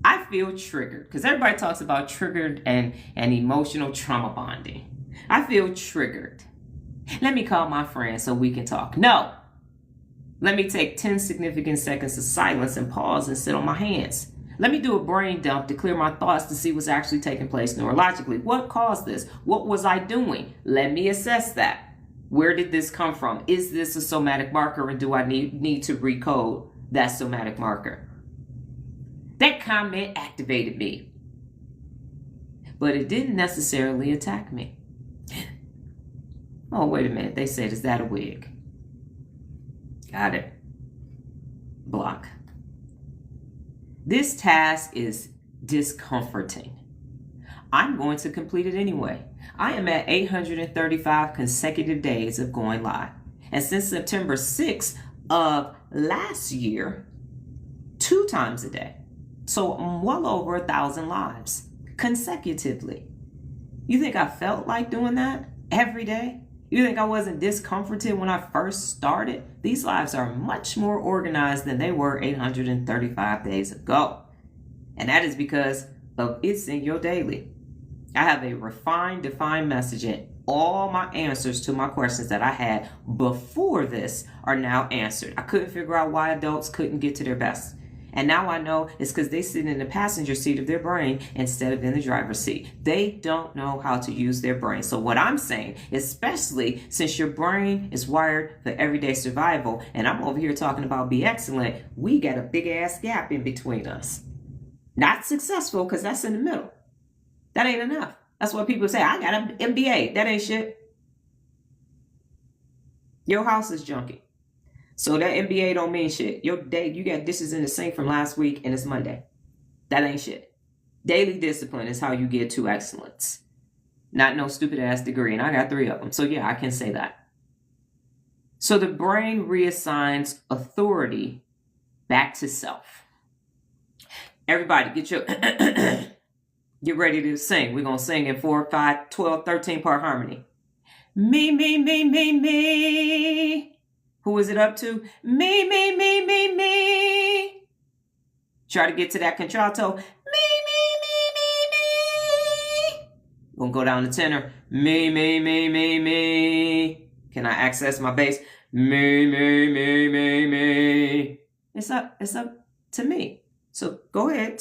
I feel triggered because everybody talks about triggered and emotional trauma bonding. I feel triggered. Let me call my friend so we can talk. No. Let me take 10 significant seconds of silence and pause and sit on my hands. Let me do a brain dump to clear my thoughts to see what's actually taking place neurologically. What caused this? What was I doing? Let me assess that. Where did this come from? Is this a somatic marker, and do I need to recode that somatic marker? That comment activated me, but it didn't necessarily attack me. Oh, wait a minute. They said, is that a wig? Got it. Block. This task is discomforting. I'm going to complete it anyway. I am at 835 consecutive days of going live. And since September 6th of last year, 2 times a day. So I'm well over 1,000 lives consecutively. You think I felt like doing that every day? You think I wasn't discomforted when I first started? These lives are much more organized than they were 835 days ago. And that is because of It's in Your Daily. I have a refined, defined message, and all my answers to my questions that I had before this are now answered. I couldn't figure out why adults couldn't get to their best. And now I know it's because they sit in the passenger seat of their brain instead of in the driver's seat. They don't know how to use their brain. So what I'm saying, especially since your brain is wired for everyday survival, and I'm over here talking about be excellent, we got a big ass gap in between us. Not successful, because that's in the middle. That ain't enough. That's what people say. I got an MBA. That ain't shit. Your house is junky. So that MBA don't mean shit. Your day, you got dishes in the sink from last week and it's Monday. That ain't shit. Daily discipline is how you get to excellence. Not no stupid ass degree. And I got 3 of them. So yeah, I can say that. So the brain reassigns authority back to self. Everybody get your, get ready to sing. We're going to sing in 4, 5, 12, 13 part harmony. Me, me, me, me, me. Who is it up to? Me, me, me, me, me. Try to get to that contralto. Me, me, me, me, me. Gonna go down to tenor. Me, me, me, me, me. Can I access my bass? Me, me, me, me, me. It's up to me. So go ahead,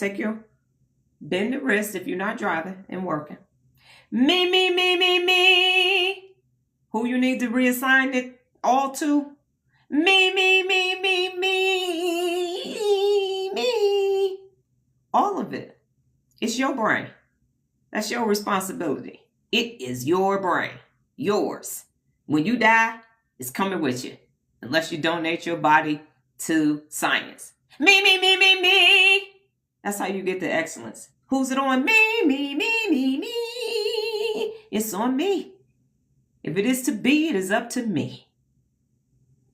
bend the wrist if you're not driving and working. Me, me, me, me, me. Who you need to reassign it all to? Me, me, me, me, me, me. All of it. It's your brain. That's your responsibility. It is your brain. Yours. When you die, it's coming with you. Unless you donate your body to science. Me, me, me, me, me. That's how you get to excellence. Who's it on? Me, me, me, me, me. It's on me. If it is to be, it is up to me.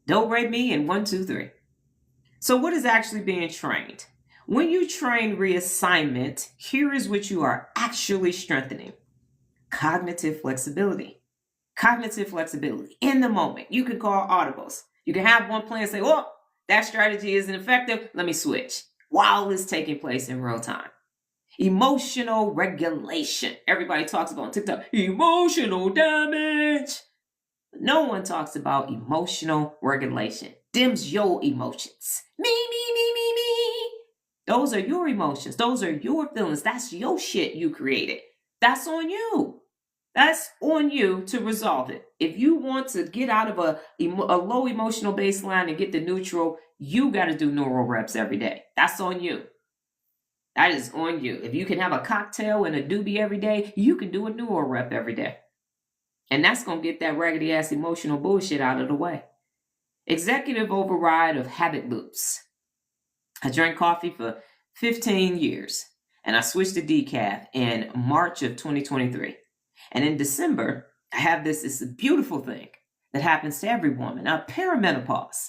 Don't rate me in 1, 2, 3. So what is actually being trained? When you train reassignment, here is what you are actually strengthening. Cognitive flexibility. Cognitive flexibility. In the moment. You can call audibles. You can have one plan and say, oh, that strategy isn't effective. Let me switch. While it's taking place in real time. Emotional regulation. Everybody talks about on TikTok. Emotional damage. No one talks about emotional regulation. Them's your emotions. Me, me, me, me, me. Those are your emotions. Those are your feelings. That's your shit you created. That's on you. That's on you to resolve it. If you want to get out of a low emotional baseline and get to neutral, you got to do neural reps every day. That's on you. That is on you. If you can have a cocktail and a doobie every day, you can do a neural rep every day. And that's going to get that raggedy ass emotional bullshit out of the way. Executive override of habit loops. I drank coffee for 15 years and I switched to decaf in March of 2023. And in December, I have this beautiful thing that happens to every woman, perimenopause.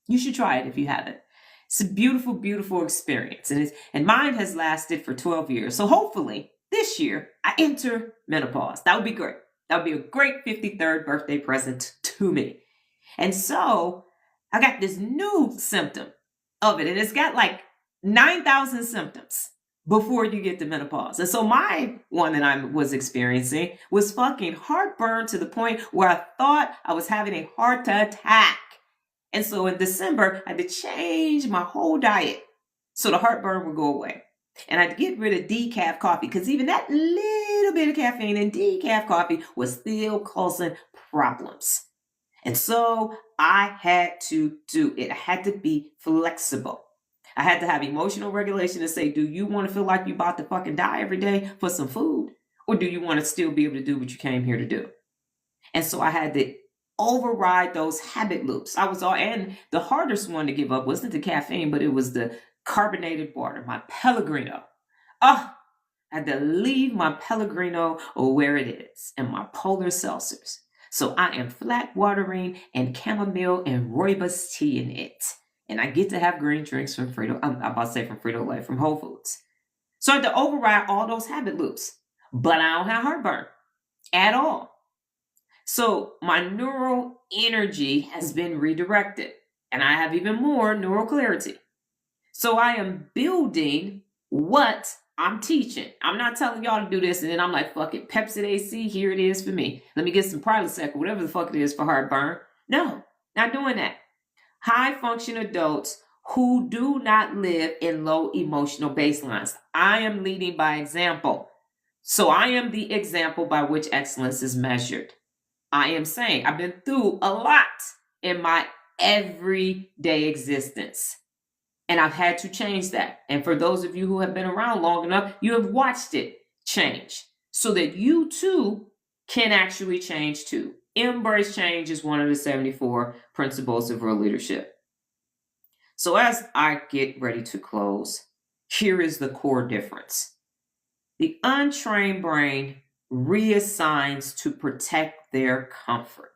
You should try it if you haven't. It's a beautiful, beautiful experience. And mine has lasted for 12 years. So hopefully this year I enter menopause. That would be great. That would be a great 53rd birthday present to me. And so I got this new symptom of it. And it's got like 9,000 symptoms before you get to menopause. And so my one that I was experiencing was fucking heartburn to the point where I thought I was having a heart attack. And so in December, I had to change my whole diet so the heartburn would go away. And I'd get rid of decaf coffee because even that little bit of caffeine in decaf coffee was still causing problems. And so I had to do it. I had to be flexible. I had to have emotional regulation to say, do you want to feel like you're about to fucking die every day for some food? Or do you want to still be able to do what you came here to do? And so I had to override those habit loops. And the hardest one to give up wasn't the caffeine, but it was the carbonated water, my Pellegrino. I had to leave my Pellegrino where it is and my polar seltzers. So I am flat watering and chamomile and rooibos tea in it. And I get to have green drinks from Frito-Lay, from Whole Foods. So I had to override all those habit loops. But I don't have heartburn at all. So my neural energy has been redirected. And I have even more neural clarity. So I am building what I'm teaching. I'm not telling y'all to do this and then I'm like, fuck it, Pepsid AC, here it is for me. Let me get some Prilosec or whatever the fuck it is for heartburn. No, not doing that. High function adults who do not live in low emotional baselines. I am leading by example. So I am the example by which excellence is measured. I am saying I've been through a lot in my everyday existence. And I've had to change that. And for those of you who have been around long enough, you have watched it change so that you too can actually change too. Embrace change is one of the 74 principles of real leadership. So as I get ready to close, here is the core difference. The untrained brain reassigns to protect their comfort.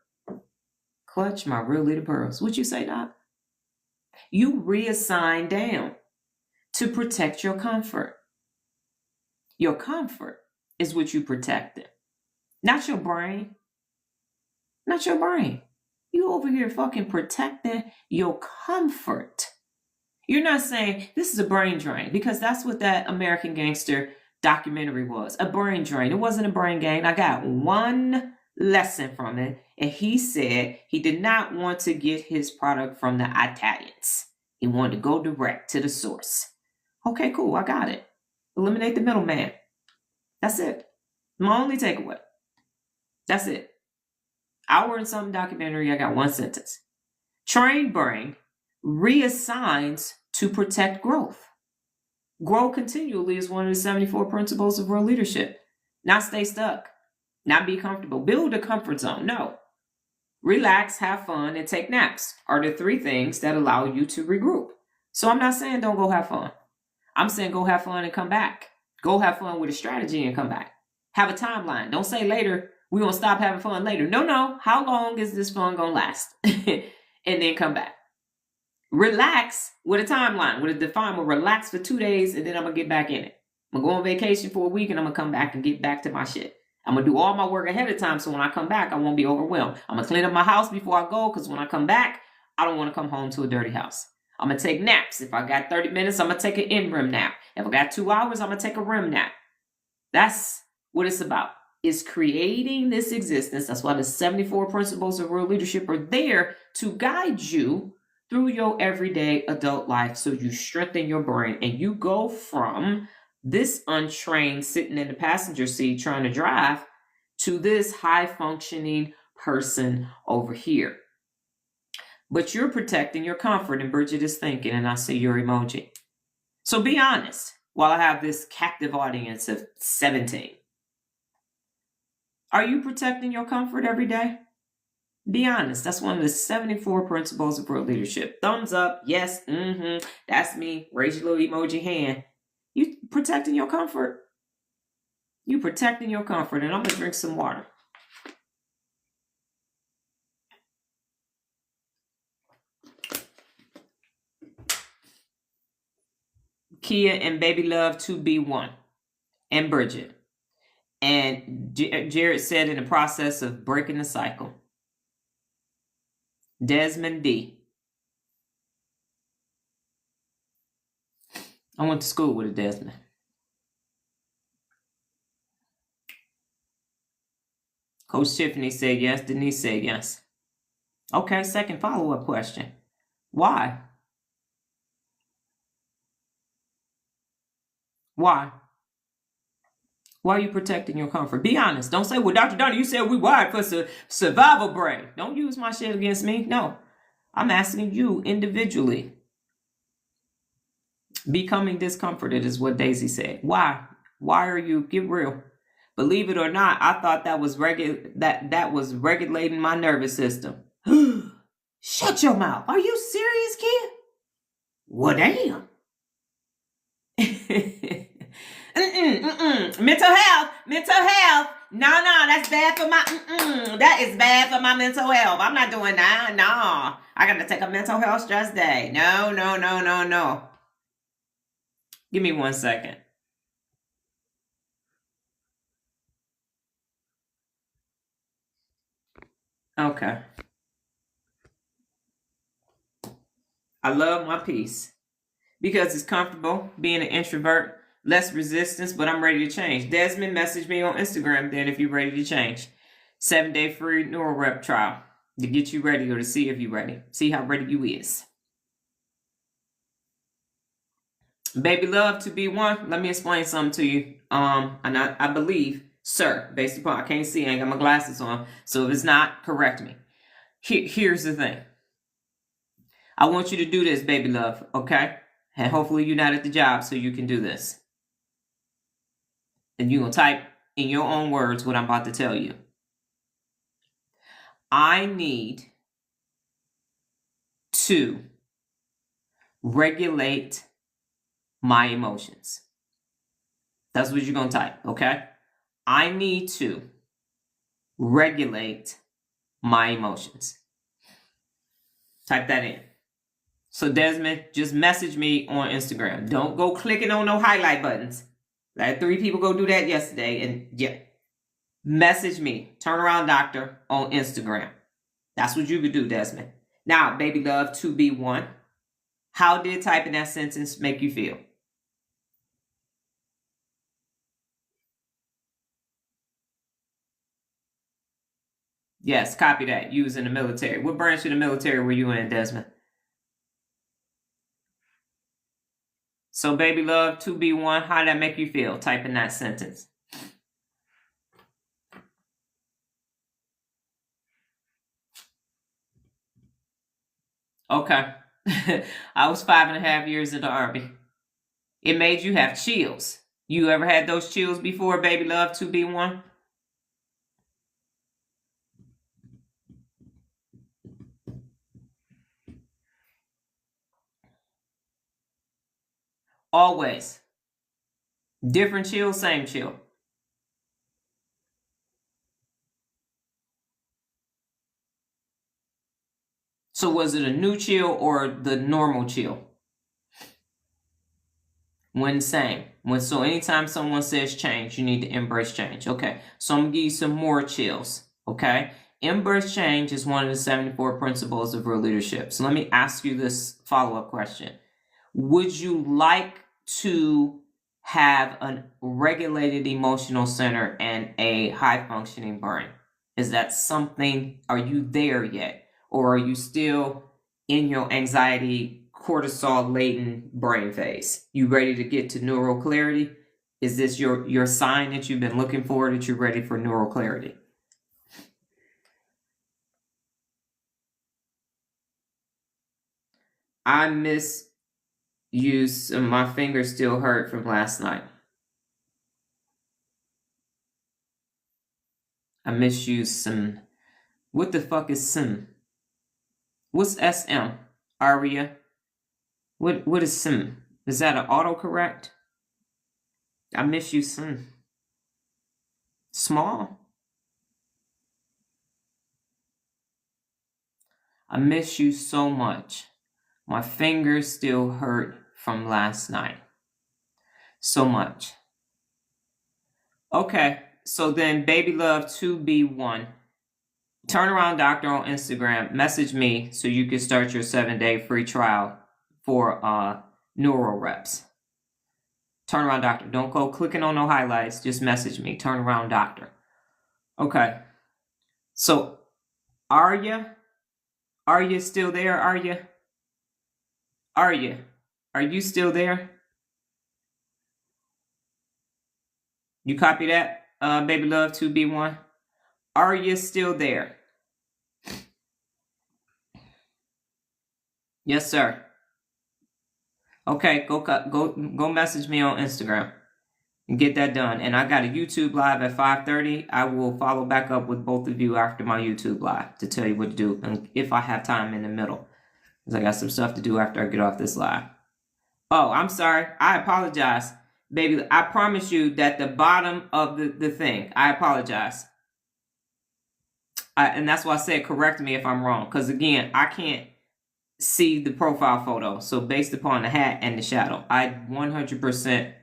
Clutch my real leader pearls. What you say, Doc? You reassign down to protect your comfort. Your comfort is what you protected, not your brain. Not your brain. You over here fucking protecting your comfort. You're not saying this is a brain drain, because that's what that American Gangster documentary was, a brain drain. It wasn't a brain gain. I got one lesson from it, and he said he did not want to get his product from the Italians. He wanted to go direct to the source. Okay, cool. I got it. Eliminate the middleman. That's it. My only takeaway. That's it. Hour and something documentary, I got one sentence. Trained brain reassigns to protect growth. Grow continually is one of the 74 principles of real leadership. Not stay stuck. Not be comfortable. Build a comfort zone. No. Relax, have fun, and take naps are the three things that allow you to regroup. So I'm not saying don't go have fun. I'm saying go have fun and come back. Go have fun with a strategy and come back. Have a timeline. Don't say later, we're going to stop having fun later. No. How long is this fun going to last? And then come back. Relax with a timeline, with a define. We'll relax for 2 days and then I'm going to get back in it. I'm going to go on vacation for a week and I'm going to come back and get back to my shit. I'm going to do all my work ahead of time so when I come back, I won't be overwhelmed. I'm going to clean up my house before I go because when I come back, I don't want to come home to a dirty house. I'm going to take naps. If I got 30 minutes, I'm going to take an in-REM nap. If I got 2 hours, I'm going to take a REM nap. That's what it's about. Is creating this existence. That's why the 74 principles of real leadership are there to guide you through your everyday adult life so you strengthen your brain and you go from this untrained sitting in the passenger seat trying to drive to this high functioning person over here. But you're protecting your comfort, and Bridget is thinking, and I see your emoji. So be honest while I have this captive audience of 17. Are you protecting your comfort every day? Be honest. That's one of the 74 principles of real leadership. Thumbs up. Yes. That's me. Raise your little emoji hand. You protecting your comfort. You protecting your comfort. And I'm going to drink some water. Kia and Baby Love 2B1 and Bridget. And Jared said in the process of breaking the cycle. Desmond D. I went to school with a Desmond. Coach Tiffany said yes. Denise said yes. Okay, second follow-up question. Why? Why? Why are you protecting your comfort? Be honest. Don't say, well, Dr. Donna, you said we wired for survival brain. Don't use my shit against me. No. I'm asking you individually. Becoming discomforted is what Daisy said. Why? Why are you? Get real. Believe it or not, I thought that was that was regulating my nervous system. Shut your mouth. Are you serious, kid? Well, damn. Mental health. No, that's bad for my, that is bad for my mental health. I'm not doing that. No, I got to take a mental health stress day. No. Give me 1 second. Okay. I love my peace because it's comfortable being an introvert, less resistance, but I'm ready to change. Desmond, message me on Instagram then if you're ready to change. 7-day free neural rep trial to get you ready or to see if you're ready. See how ready you is. Baby love to be one. Let me explain something to you. And I believe, sir, based upon I can't see, I ain't got my glasses on. So if it's not, correct me. Here's the thing. I want you to do this, baby love, okay? And hopefully you're not at the job so you can do this. And you're going to type in your own words what I'm about to tell you. I need to regulate my emotions. That's what you're going to type, okay? I need to regulate my emotions. Type that in. So Desmond, just message me on Instagram. Don't go clicking on no highlight buttons. I had 3 people go do that yesterday. And yeah, message me, Turnaround Doctor on Instagram. That's what you could do, Desmond. Now, baby love 2B1. How did typing that sentence make you feel? Yes, copy that. You was in the military. What branch of the military were you in, Desmond? So, baby love 2B1, how did that make you feel? Type in that sentence. Okay. I was 5.5 years in the Army. It made you have chills. You ever had those chills before, baby love 2B1? Always. Different chill, same chill. So was it a new chill or the normal chill? When same. So anytime someone says change, you need to embrace change. Okay. So I'm going to give you some more chills. Okay. Embrace change is one of the 74 principles of real leadership. So let me ask you this follow-up question. Would you like to have a regulated emotional center and a high-functioning brain? Is that something, are you there yet? Or are you still in your anxiety, cortisol-laden brain phase? You ready to get to neural clarity? Is this your sign that you've been looking for, that you're ready for neural clarity? I miss you. My fingers still hurt from last night. I miss you some. What the fuck is sim? What's SM? Aria? What is sim? Is that an autocorrect? I miss you some. Small? I miss you so much. My fingers still hurt from last night. So much. Okay, so then baby love 2B1. Turnaround Doctor on Instagram. Message me so you can start your 7-day free trial for neural reps. Turnaround Doctor. Don't go clicking on no highlights. Just message me. Turnaround Doctor. Okay. So, Arya still there? Arya, are you still there? You copy that, Baby Love 2B1? Are you still there? Yes, sir. Okay, go message me on Instagram and get that done. And I got a YouTube live at 5:30. I will follow back up with both of you after my YouTube live to tell you what to do, and if I have time in the middle, because I got some stuff to do after I get off this live. Oh, I'm sorry. I apologize, baby. I promise you that the bottom of the thing. I apologize. And that's why I said correct me if I'm wrong, because again, I can't see the profile photo. So based upon the hat and the shadow, I 100%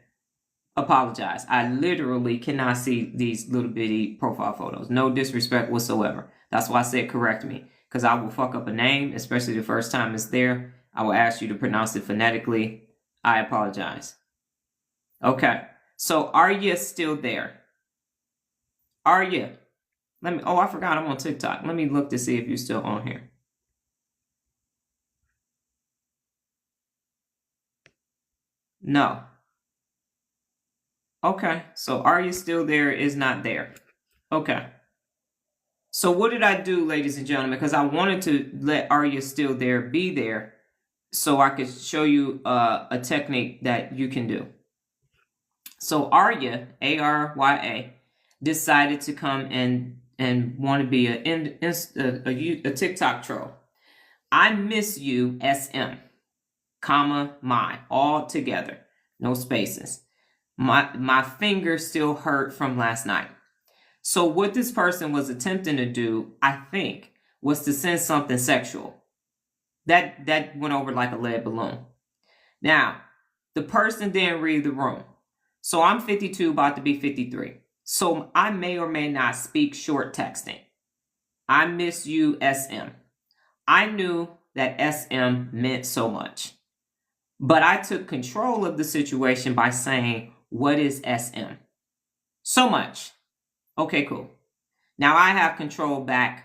apologize. I literally cannot see these little bitty profile photos. No disrespect whatsoever. That's why I said correct me, because I will fuck up a name, especially the first time it's there. I will ask you to pronounce it phonetically. I apologize. Okay. So are you still there? Are you? Oh, I forgot I'm on TikTok. Let me look to see if you're still on here. No. Okay. So are you still there is not there. Okay. So what did I do, ladies and gentlemen? Because I wanted to let Are You Still There be there so I could show you a technique that you can do. So Arya, A-R-Y-A, decided to come and want to be a TikTok troll. I miss you, SM, comma, my, all together, no spaces. My fingers still hurt from last night. So what this person was attempting to do, I think, was to send something sexual. That went over like a lead balloon. Now, the person didn't read the room. So I'm 52, about to be 53. So I may or may not speak short texting. I miss you, SM. I knew that SM meant so much. But I took control of the situation by saying, what is SM? So much. Okay, cool. Now I have control back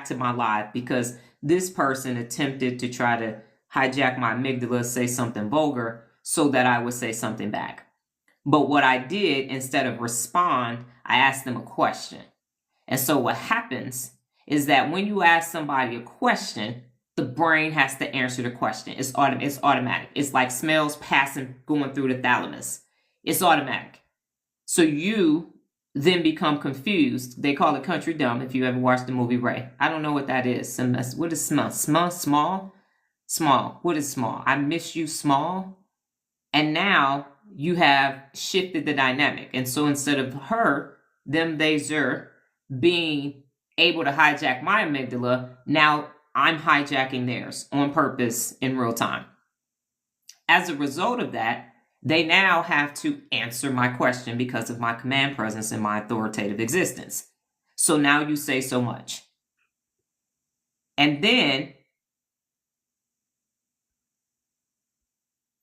to my live because this person attempted to try to hijack my amygdala, say something vulgar so that I would say something back. But what I did, instead of respond, I asked them a question. And so what happens is that when you ask somebody a question, the brain has to answer the question. It's automatic. It's like smells passing, going through the thalamus. It's automatic. So you then become confused. They call it country dumb if you ever watched the movie Ray. I don't know what that is. What is small? Small? What is small? I miss you, small. And now you have shifted the dynamic. And so instead of her, them, they, zer, being able to hijack my amygdala, now I'm hijacking theirs on purpose in real time. As a result of that, they now have to answer my question because of my command presence and my authoritative existence. So now you say so much. And then,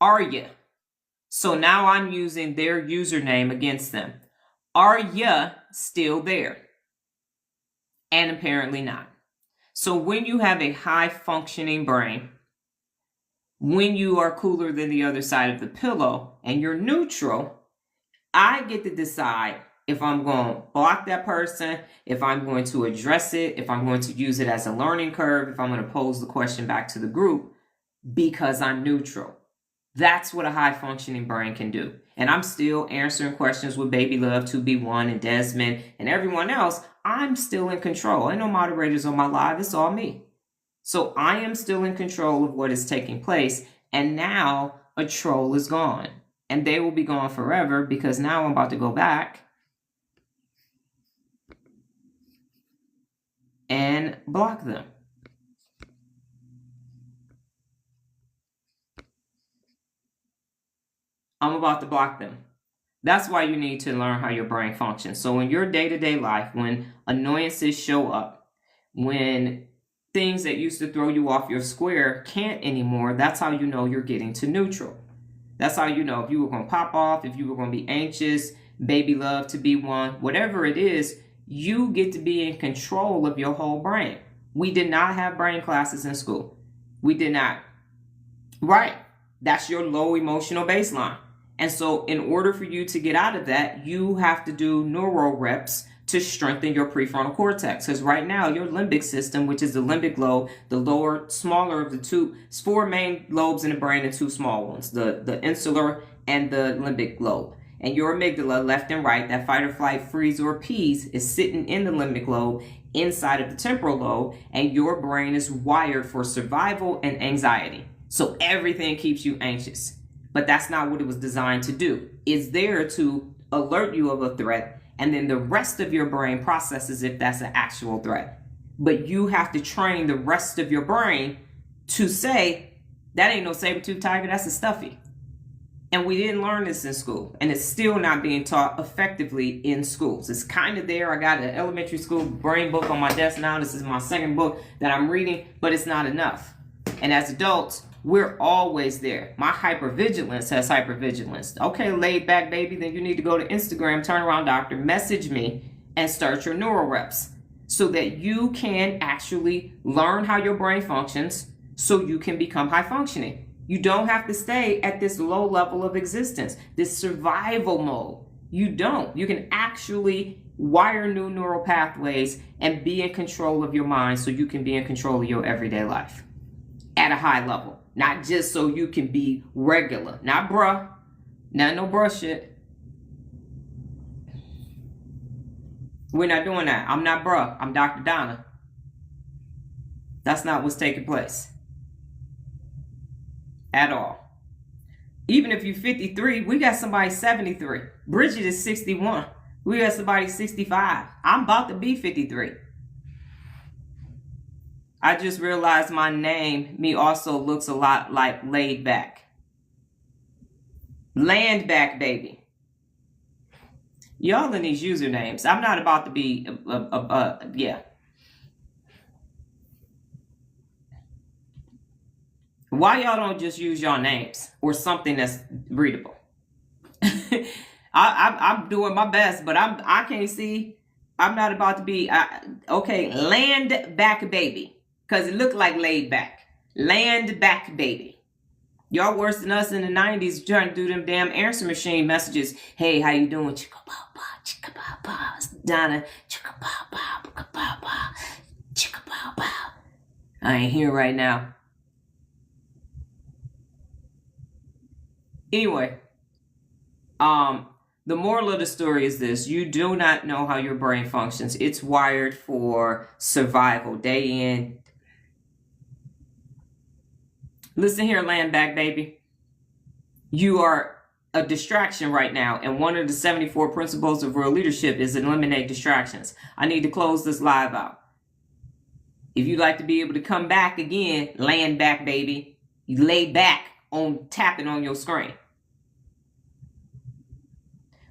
are you? So now I'm using their username against them. Are you still there? And apparently not. So when you have a high functioning brain, when you are cooler than the other side of the pillow and you're neutral, I get to decide if I'm going to block that person, if I'm going to address it, if I'm going to use it as a learning curve, if I'm going to pose the question back to the group, because I'm neutral. That's what a high functioning brain can do. And I'm still answering questions with Baby Love 2B1 and Desmond and everyone else. I'm still in control. Ain't no moderators on my live. It's all me. So I am still in control of what is taking place. And now a troll is gone. And they will be gone forever because now I'm about to go back and block them. I'm about to block them. That's why you need to learn how your brain functions. So in your day-to-day life, when annoyances show up, when things that used to throw you off your square can't anymore, that's how you know you're getting to neutral. That's how you know if you were going to pop off, if you were going to be anxious, Baby Love to be one, whatever it is, you get to be in control of your whole brain. We did not have brain classes in school. We did not. Right. That's your low emotional baseline. And so in order for you to get out of that, you have to do neural reps to strengthen your prefrontal cortex. Because right now, your limbic system, which is the limbic lobe, the lower, smaller of the two, it's 4 main lobes in the brain and 2 small ones, the insular and the limbic lobe. And your amygdala, left and right, that fight or flight, freeze, or appease, is sitting in the limbic lobe inside of the temporal lobe, and your brain is wired for survival and anxiety. So everything keeps you anxious. But that's not what it was designed to do. It's there to alert you of a threat, and then the rest of your brain processes if that's an actual threat. But you have to train the rest of your brain to say, that ain't no saber-toothed tiger, that's a stuffy. And we didn't learn this in school, and it's still not being taught effectively in schools. It's kind of there. I got an elementary school brain book on my desk now. This is my second book that I'm reading, but it's not enough. And as adults, we're always there. My hypervigilance has hypervigilance. Okay, laid back baby, then you need to go to Instagram, turn around doctor, message me, and start your neural reps so that you can actually learn how your brain functions so you can become high functioning. You don't have to stay at this low level of existence, this survival mode. You don't. You can actually wire new neural pathways and be in control of your mind so you can be in control of your everyday life at a high level. Not just so you can be regular. Not bruh. Not no bruh shit. We're not doing that. I'm not bruh. I'm Dr. Donna. That's not what's taking place. At all. Even if you're 53, we got somebody 73. Bridget is 61. We got somebody 65. I'm about to be 53. I just realized my name, me, also looks a lot like laid back. Land back, baby. Y'all in these usernames. I'm not about to be, yeah. Why y'all don't just use your names or something that's readable? I'm doing my best, but I can't see. I'm not about to be, okay, land back, baby. Because it looked like laid back. Land back, baby. Y'all worse than us in the 90s trying to do them damn answer machine messages. Hey, how you doing? Chicka-ba-ba, chicka-ba-ba. Donna, chicka-ba-ba, chicka-ba-ba, chicka-ba-ba. I ain't here right now. Anyway, the moral of the story is this. You do not know how your brain functions. It's wired for survival day in. Listen here, land back, baby. You are a distraction right now. And one of the 74 principles of real leadership is eliminate distractions. I need to close this live out. If you'd like to be able to come back again, land back, baby. You lay back on tapping on your screen.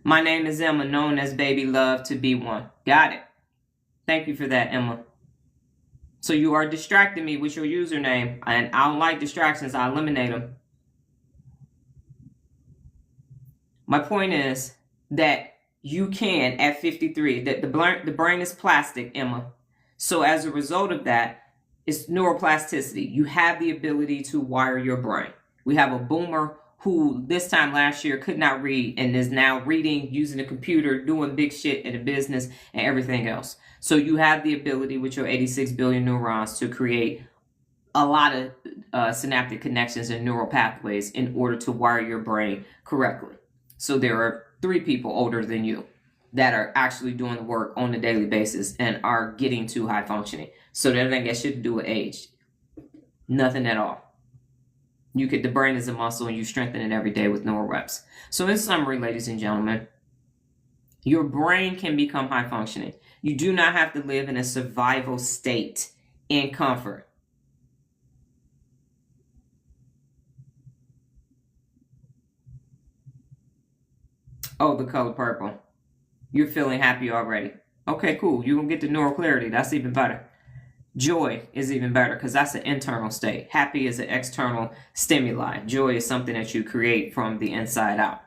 My name is Emma, known as Baby Love to Be One. Got it. Thank you for that, Emma. So you are distracting me with your username, and I don't like distractions. I eliminate them. My point is that you can, at 53, that the brain is plastic, Emma. So as a result of that, it's neuroplasticity. You have the ability to wire your brain. We have a boomer who this time last year could not read and is now reading, using a computer, doing big shit in a business and everything else. So you have the ability with your 86 billion neurons to create a lot of synaptic connections and neural pathways in order to wire your brain correctly. So there are 3 people older than you that are actually doing the work on a daily basis and are getting to high functioning. So that ain't got shit to do with age. Nothing at all. The brain is a muscle and you strengthen it every day with neural reps. So in summary, ladies and gentlemen, your brain can become high functioning. You do not have to live in a survival state in comfort. Oh, the color purple. You're feeling happy already. Okay, cool. You're going to get the neural clarity. That's even better. Joy is even better because that's an internal state. Happy is an external stimuli. Joy is something that you create from the inside out.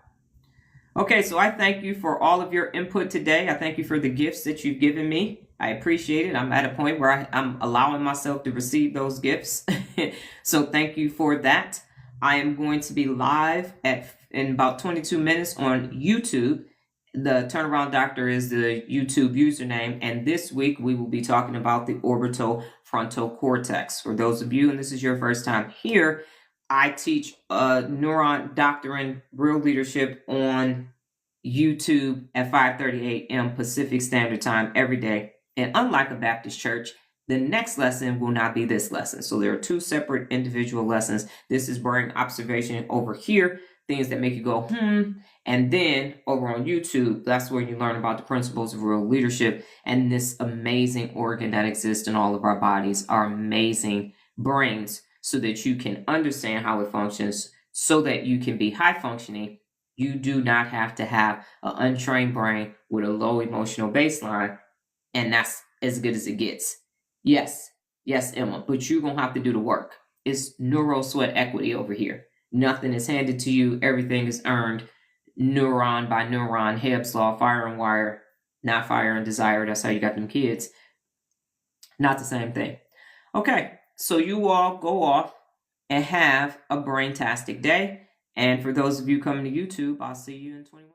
Okay, so I thank you for all of your input today. I thank you for the gifts that you've given me. I appreciate it. I'm at a point where I'm allowing myself to receive those gifts. So thank you for that. I am going to be live at in about 22 minutes on YouTube. The Turnaround Doctor is the YouTube username. And this week we will be talking about the orbital frontal cortex. For those of you, and this is your first time here, I teach neuron doctrine, real leadership on YouTube at 5:30 a.m. Pacific Standard Time every day. And unlike a Baptist church, the next lesson will not be this lesson. So there are two separate individual lessons. This is brain observation over here, things that make you go, And then over on YouTube, that's where you learn about the principles of real leadership and this amazing organ that exists in all of our bodies, our amazing brains, so that you can understand how it functions, so that you can be high functioning. You do not have to have an untrained brain with a low emotional baseline, and that's as good as it gets. Yes, Emma, but you're going to have to do the work. It's neuro sweat equity over here. Nothing is handed to you. Everything is earned neuron by neuron. Hebb's law, fire and wire, not fire and desire. That's how you got them kids. Not the same thing. Okay, so you all go off and have a brain-tastic day. And for those of you coming to YouTube, I'll see you in 21.